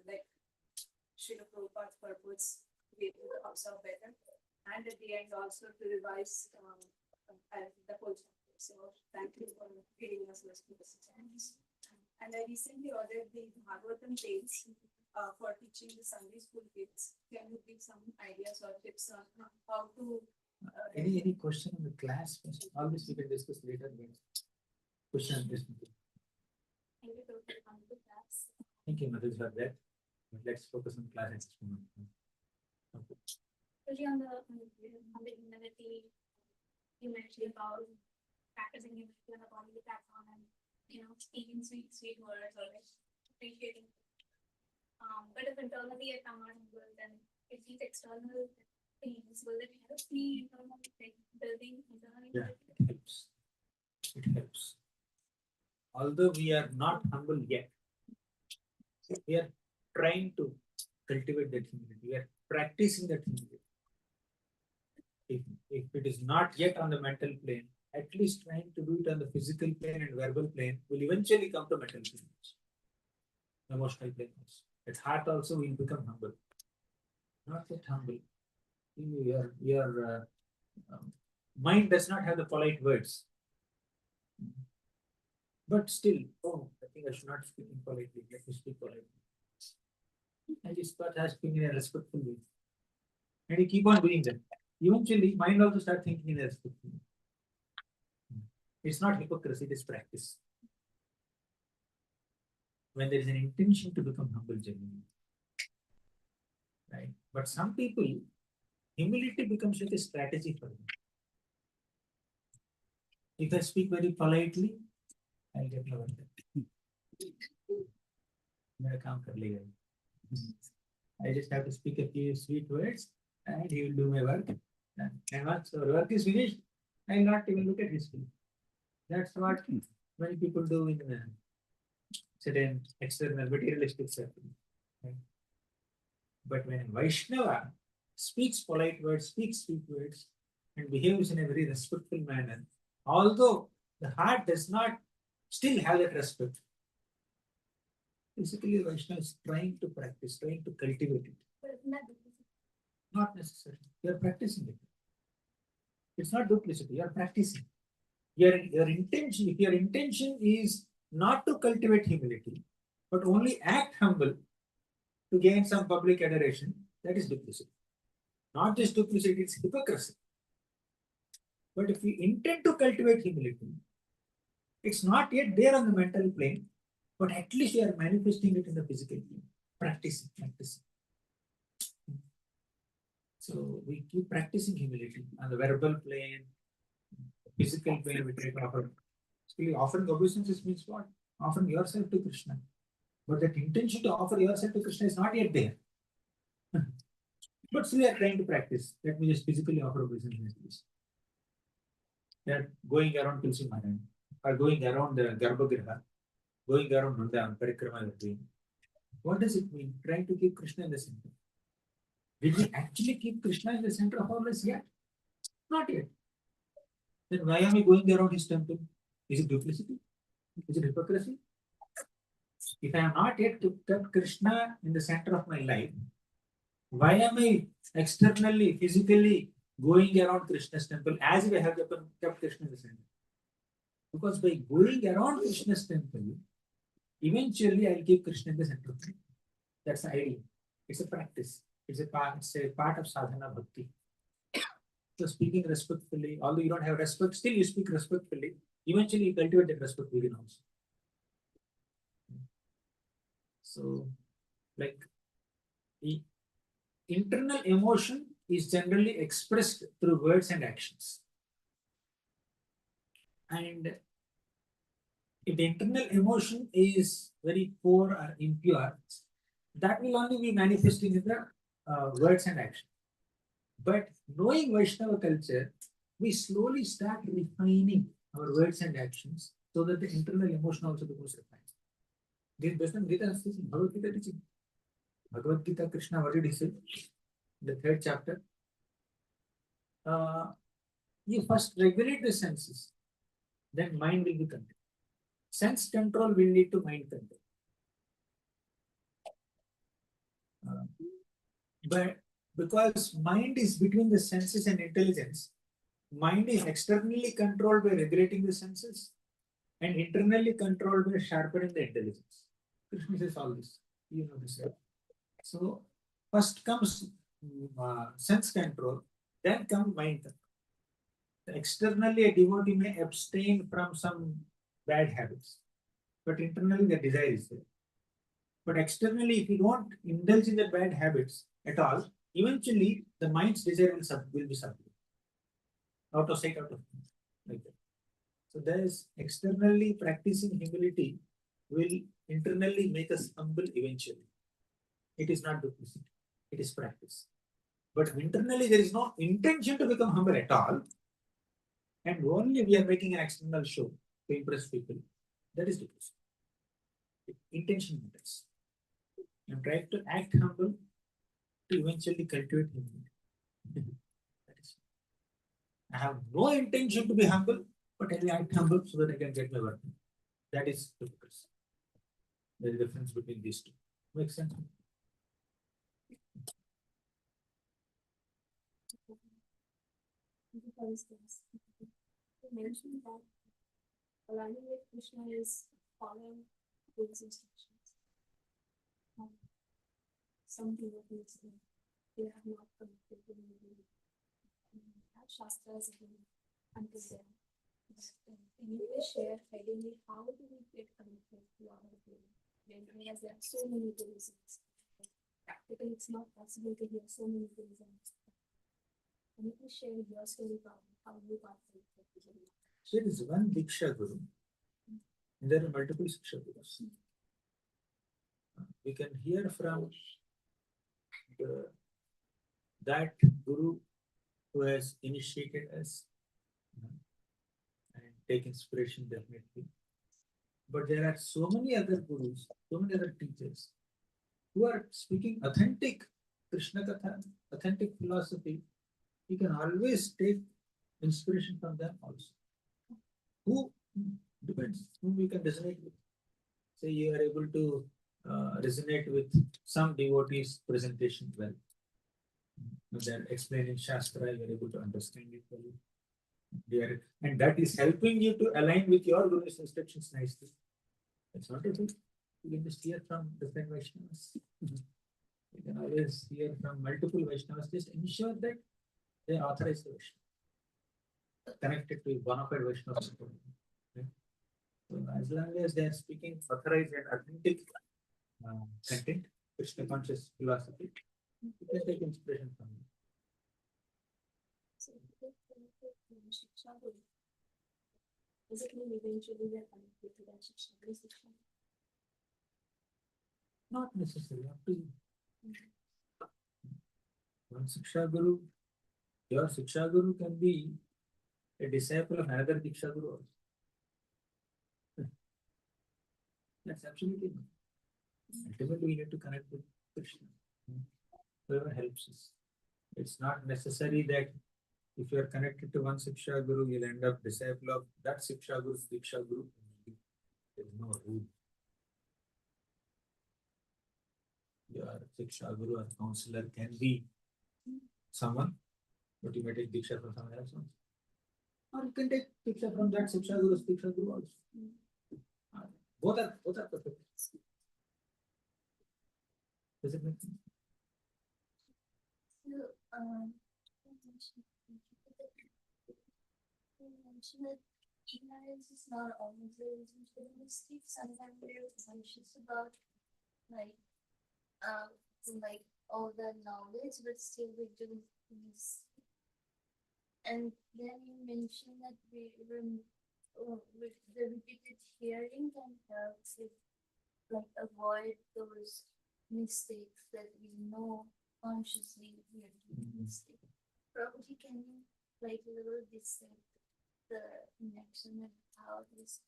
like Srila Prabhupada's purpose to be able to observe better, and at the end also to revise the whole chapter. So thank you for giving us those suggestions. And I recently ordered the Bhagavatam tales for teaching the Sunday school kids. Can you give some ideas or tips on how to? Any question in the class? All this we can discuss later. Question and discussion. Can you talk on the class? Thank you, Madhu, for that. Let's focus on class at this moment. Okay. Especially on the humility, you mentioned about practicing humility on the body platform and speaking sweet words or like appreciating. But if internally I come out humble, then if these external things will it help me in terms of like building internally? Yeah, it helps. It helps. Although we are not humble yet, we are trying to cultivate that humility. We are practicing that humility. If it is not yet on the mental plane, at least trying to do it on the physical plane and verbal plane will eventually come to mental plane, emotional plane. At heart also will become humble. Not yet humble. Your mind does not have the polite words. But still, I think I should not speak politely. Let me speak politely. I just start asking in a respectful way. And you keep on doing that. Eventually, mind also start thinking in a respectful way. It's not hypocrisy, it is practice. When there is an intention to become humble genuinely. Right? But some people, humility becomes like a strategy for them. If I speak very politely, I'll get lower. I just have to speak a few sweet words and he will do my work. And once our work is finished, I will not even look at his feet. That's what many people do in certain external materialistic circle. Right? But when a Vaishnava speaks polite words, speaks sweet words, and behaves in a very respectful manner, although the heart does not still have that respect, basically the Vaishnava is trying to practice, trying to cultivate it. Not necessarily. You are practicing it. It's not duplicity, you are practicing. Your intention, if your intention is not to cultivate humility, but only act humble to gain some public adoration, that is duplicity. Not just duplicity, it's hypocrisy. But if we intend to cultivate humility, It's not yet there on the mental plane, but at least you are manifesting it in the physical plane. Practicing, practicing. So we keep practicing humility on the verbal plane, physical plane. We take offer. Actually, offering obeisances means what? Offering yourself to Krishna. But that intention to offer yourself to Krishna is not yet there. But still, we are trying to practice. Let me just physically offer obeisances. They are going around Tulsi Maharaj, or going around the Garbhagriha, going around Nanda, Parikrama they are doing. What does it mean? Trying to keep Krishna in the center. Did we actually keep Krishna in the center of our lives yet? Not yet. Then why am I going around his temple? Is it duplicity? Is it hypocrisy? If I am not yet kept Krishna in the center of my life, why am I externally, physically going around Krishna's temple as if I have kept Krishna in the center? Because by going around Krishna's temple, eventually I'll keep Krishna in the center of my life. That's the idea. It's a practice. It's a part of sadhana bhakti. So speaking respectfully, although you don't have respect, still you speak respectfully. Eventually you cultivate that respect within also. So, like, the internal emotion is generally expressed through words and actions. And if the internal emotion is very poor or impure, that will only be manifesting in the words and actions. But knowing Vaishnava culture, we slowly start refining our words and actions so that the internal emotion also becomes refined. This Bhagavad Gita teaching, Bhagavad Gita teaching. Bhagavad Gita, Krishna, what did he say? The third chapter. You first regulate the senses, then mind will be controlled. Sense control will lead to mind control. But because mind is between the senses and intelligence, mind is externally controlled by regulating the senses and internally controlled by sharpening the intelligence. Krishna says all this. You know this. Right? So first comes sense control, then comes mind control. Externally, a devotee may abstain from some bad habits, but internally the desire is there. But externally, if you don't indulge in the bad habits at all, eventually the mind's desire will be subdued. Out of sight, out of mind. Like that. So there is externally practicing humility will internally make us humble eventually. It is not duplicity, it is practice. But internally there is no intention to become humble at all. And only we are making an external show to impress people. That is duplicity. Intention matters. I'm trying to act humble to eventually cultivate humility. That is. I have no intention to be humble, but I will act humble so that I can get my work. That is hypocrisy. There is a difference between these two. Makes sense? For instance, you mentioned that aligning with Krishna is following Buddha's instructions. Some devotees, they have not connected to the Shastras until then. Can you please share ideally how do we get connected to our Guru? Whereas there are so many Gurus, practically it's not possible to hear so many Gurus. Can you please share your story about how you got connected to Guru? So there is one Diksha Guru. And there are multiple Diksha Gurus. We can hear from that Guru who has initiated us and take inspiration definitely. But there are so many other Gurus, so many other teachers who are speaking authentic Krishna Katha, authentic philosophy. You can always take inspiration from them also. Who depends whom we can resonate with. Say you are able to resonate with some devotees' presentation well. When they are explaining Shastra, you are able to understand it well. And that is helping you to align with your Guru's instructions nicely. That's wonderful. You can just hear from different Vaishnavas. You can always hear from multiple Vaishnavas. Just ensure that they are authorized Vaishnavas. Connected to one of our Vaishnavas. Okay? So as long as they are speaking authorized and authentic content, Krishna conscious philosophy, you can take inspiration from it. So, Shiksha Guru. Does it mean eventually we are connected to that Shiksha Guru? Not necessarily up to you. One Shiksha Guru, your Shiksha Guru can be a disciple of another Diksha Guru also. That's absolutely not. Ultimately, we need to connect with Krishna. Whoever helps us. It's not necessary that if you are connected to one Shiksha Guru, you'll end up disciple of that Shiksha Guru's Diksha Guru. There is no rule. Your Shiksha Guru or counselor can be someone, but you may take Diksha from someone else also. Or you can take Diksha from that Shiksha Guru's Diksha Guru also. Both are perfect. Does it make sense? So, you mentioned that ignorance is not always the reason for the mistake. Sometimes we're conscious about like all the knowledge, but still we do miss. And then you mentioned that with the repeated hearing can help to like avoid those mistakes that we know consciously we are doing mistakes. Probably can you like a little dissect the connection and how this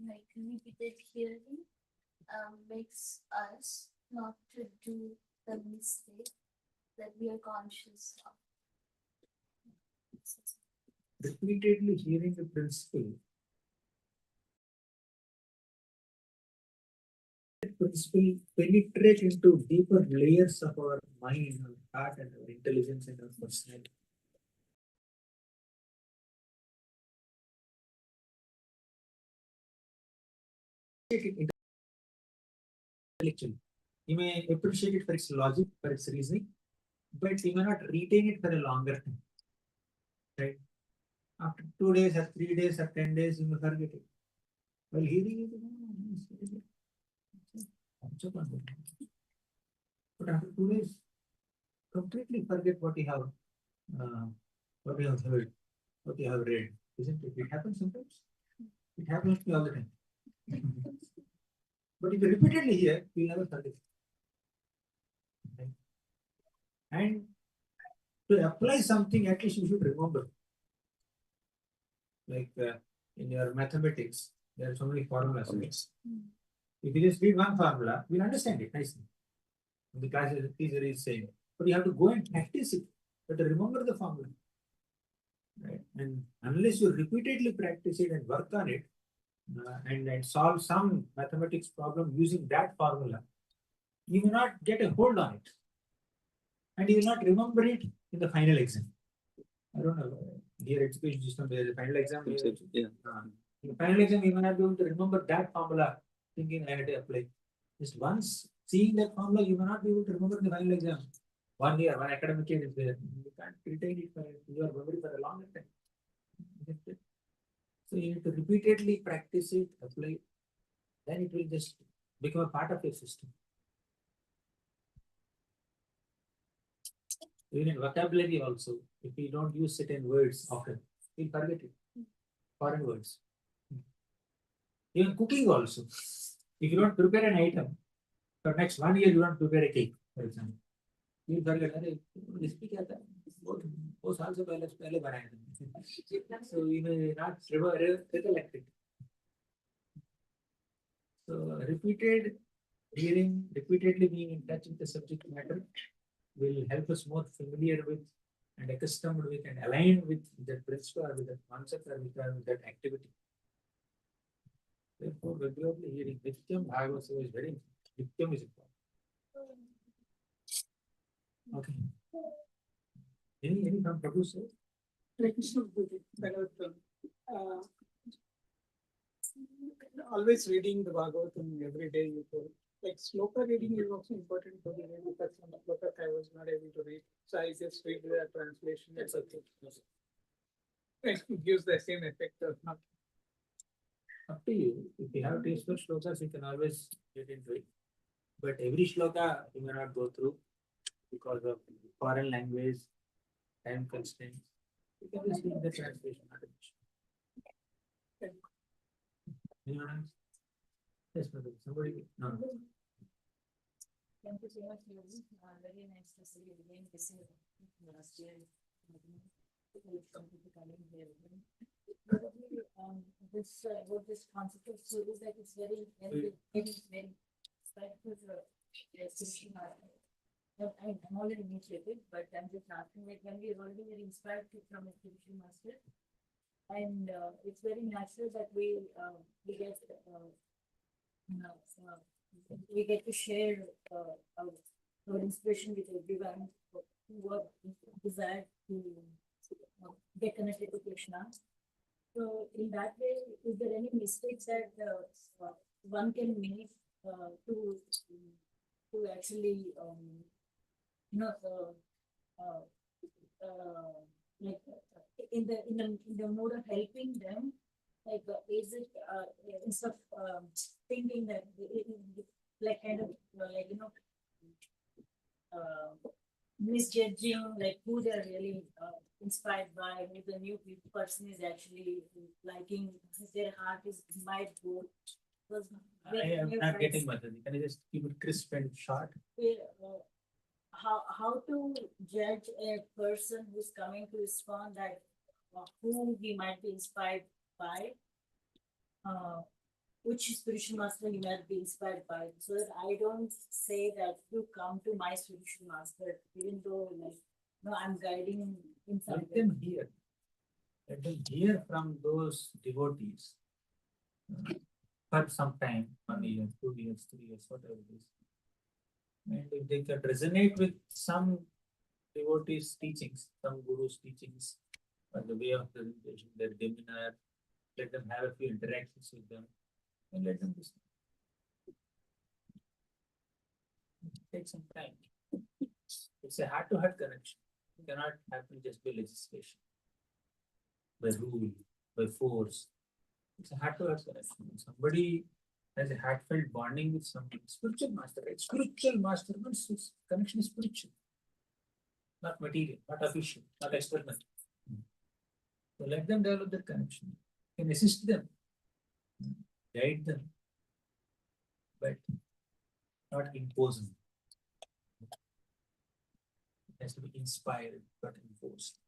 like repeated hearing makes us not to do the mistake that we are conscious of. Repeatedly hearing the principle. Principle penetrate into deeper layers of our mind, our heart, and our intelligence and our personality. Intellectually, you may appreciate it for its logic, for its reasoning, but you may not retain it for a longer time. Right? After 2 days, or 3 days, or 10 days, you may forget it. While hearing it, but after 2 days, completely forget what you have heard, what you have read. Isn't it? It happens sometimes. It happens to me all the time. But if you repeatedly hear, you'll never forget. Okay. And to apply something, at least you should remember. Like in your mathematics, there are so many formulas. Right? If you just read one formula, you'll understand it nicely. The class teacher is saying, but you have to go and practice it. But remember the formula. Right? And unless you repeatedly practice it and work on it, and solve some mathematics problem using that formula, you will not get a hold on it. And you will not remember it in the final exam. I don't know. Here education system, there is a final exam. Yeah. In the final exam, you may not be able to remember that formula, thinking I had to apply. Just once seeing that formula, you may not be able to remember the final exam. 1 year, one academic year is there. You can't retain it for your memory for a longer time. So you need to repeatedly practice it, apply it, then it will just become a part of your system. Even in vocabulary also, if you don't use certain words often, you'll forget it. Foreign words. Even cooking also. If you don't prepare an item, for next 1 year you don't prepare a cake, for example. You'll forget, recipe क्या था? वो साल से पहले बनाया था. So you may not recollect it. So repeated hearing, repeatedly being in touch with the subject matter will help us more familiar with and accustomed with and aligned with that principle or with that concept or with that activity. Therefore, regularly hearing Nityam Bhagavad is very important. Nityam is important. Okay. Any from Prabhu sir? Always reading the Bhagavatam every day. Like sloka reading is also important for me because some sloka I was not able to read, so I just read the translation. That's okay. It gives the same effect of not. Up to you. If you have taste for shlokas, you can always get into it. But every shloka you may not go through because of foreign language, time constraints. You can just read the translation. Not an issue. Anyone else? Yes, madam. Somebody? No. Thank you so much, Yogi. Very nice to see you again. This year, last year. Coming here again. Probably, this what this concept of soul is like it's very insightful for Krishna. I'm already initiated, but I'm just asking like when we are already very inspired from a spiritual master, and it's very natural that we get you know, we get to share our inspiration with everyone who are desire to get connected to Krishna. So in that way, is there any mistakes that one can make to actually you know like in the mode of helping them, like is it instead of thinking that like kind of like misjudging like who they're really inspired by, who the new person is actually liking, their heart is might go. Because I am not getting Madhuri. Can you just keep it crisp and short? How to judge a person who's coming to respond that who he might be inspired by, which spiritual master he might be inspired by, so that I don't say that you come to my spiritual master, even though like no, I'm guiding in some Let way. them hear. Let them hear from those devotees for some time, 1 year, 2 years, 3 years, whatever it is. And if they can resonate with some devotees' teachings, some guru's teachings, or the way of presentation, their demeanor, let them have a few interactions with them, and let them listen. Take some time. It's a heart-to-heart connection. It cannot happen just by legislation, by rule, by force. It's a heart-to-heart connection. When somebody has a heartfelt bonding with somebody, spiritual master, right? Spiritual master means its connection is spiritual, not material, not official, not external. So let them develop that connection. You can assist them, guide them, but not impose them. It has to be inspired, not enforced.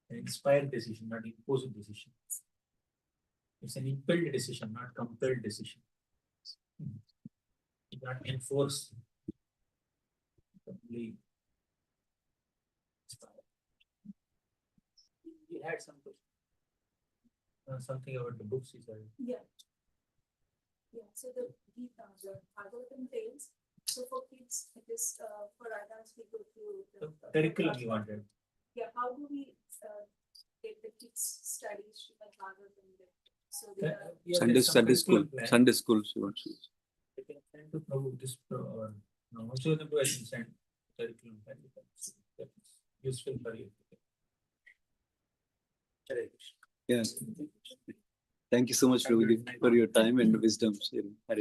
An inspired decision, not imposed decision. It's an impelled decision, not compelled decision. Not enforced. Only inspired. We had some question. Something about the books he said. Yeah. Yeah, so the Bhagavatam fails. So for kids, it is for adults, we go through The curriculum you wanted. Yeah, how do we get the kids studies like Bhagavatam? So they are Yeah, Sunday, there's some Sunday school, curriculum plan. Sunday school. She wants to. I can send to Prabhu this or no, once you have to I can send curriculum plan. That's useful for you. Hare Krishna. Yeah. Thank you so much, Prabhuji, for your time and wisdom sharing. Hare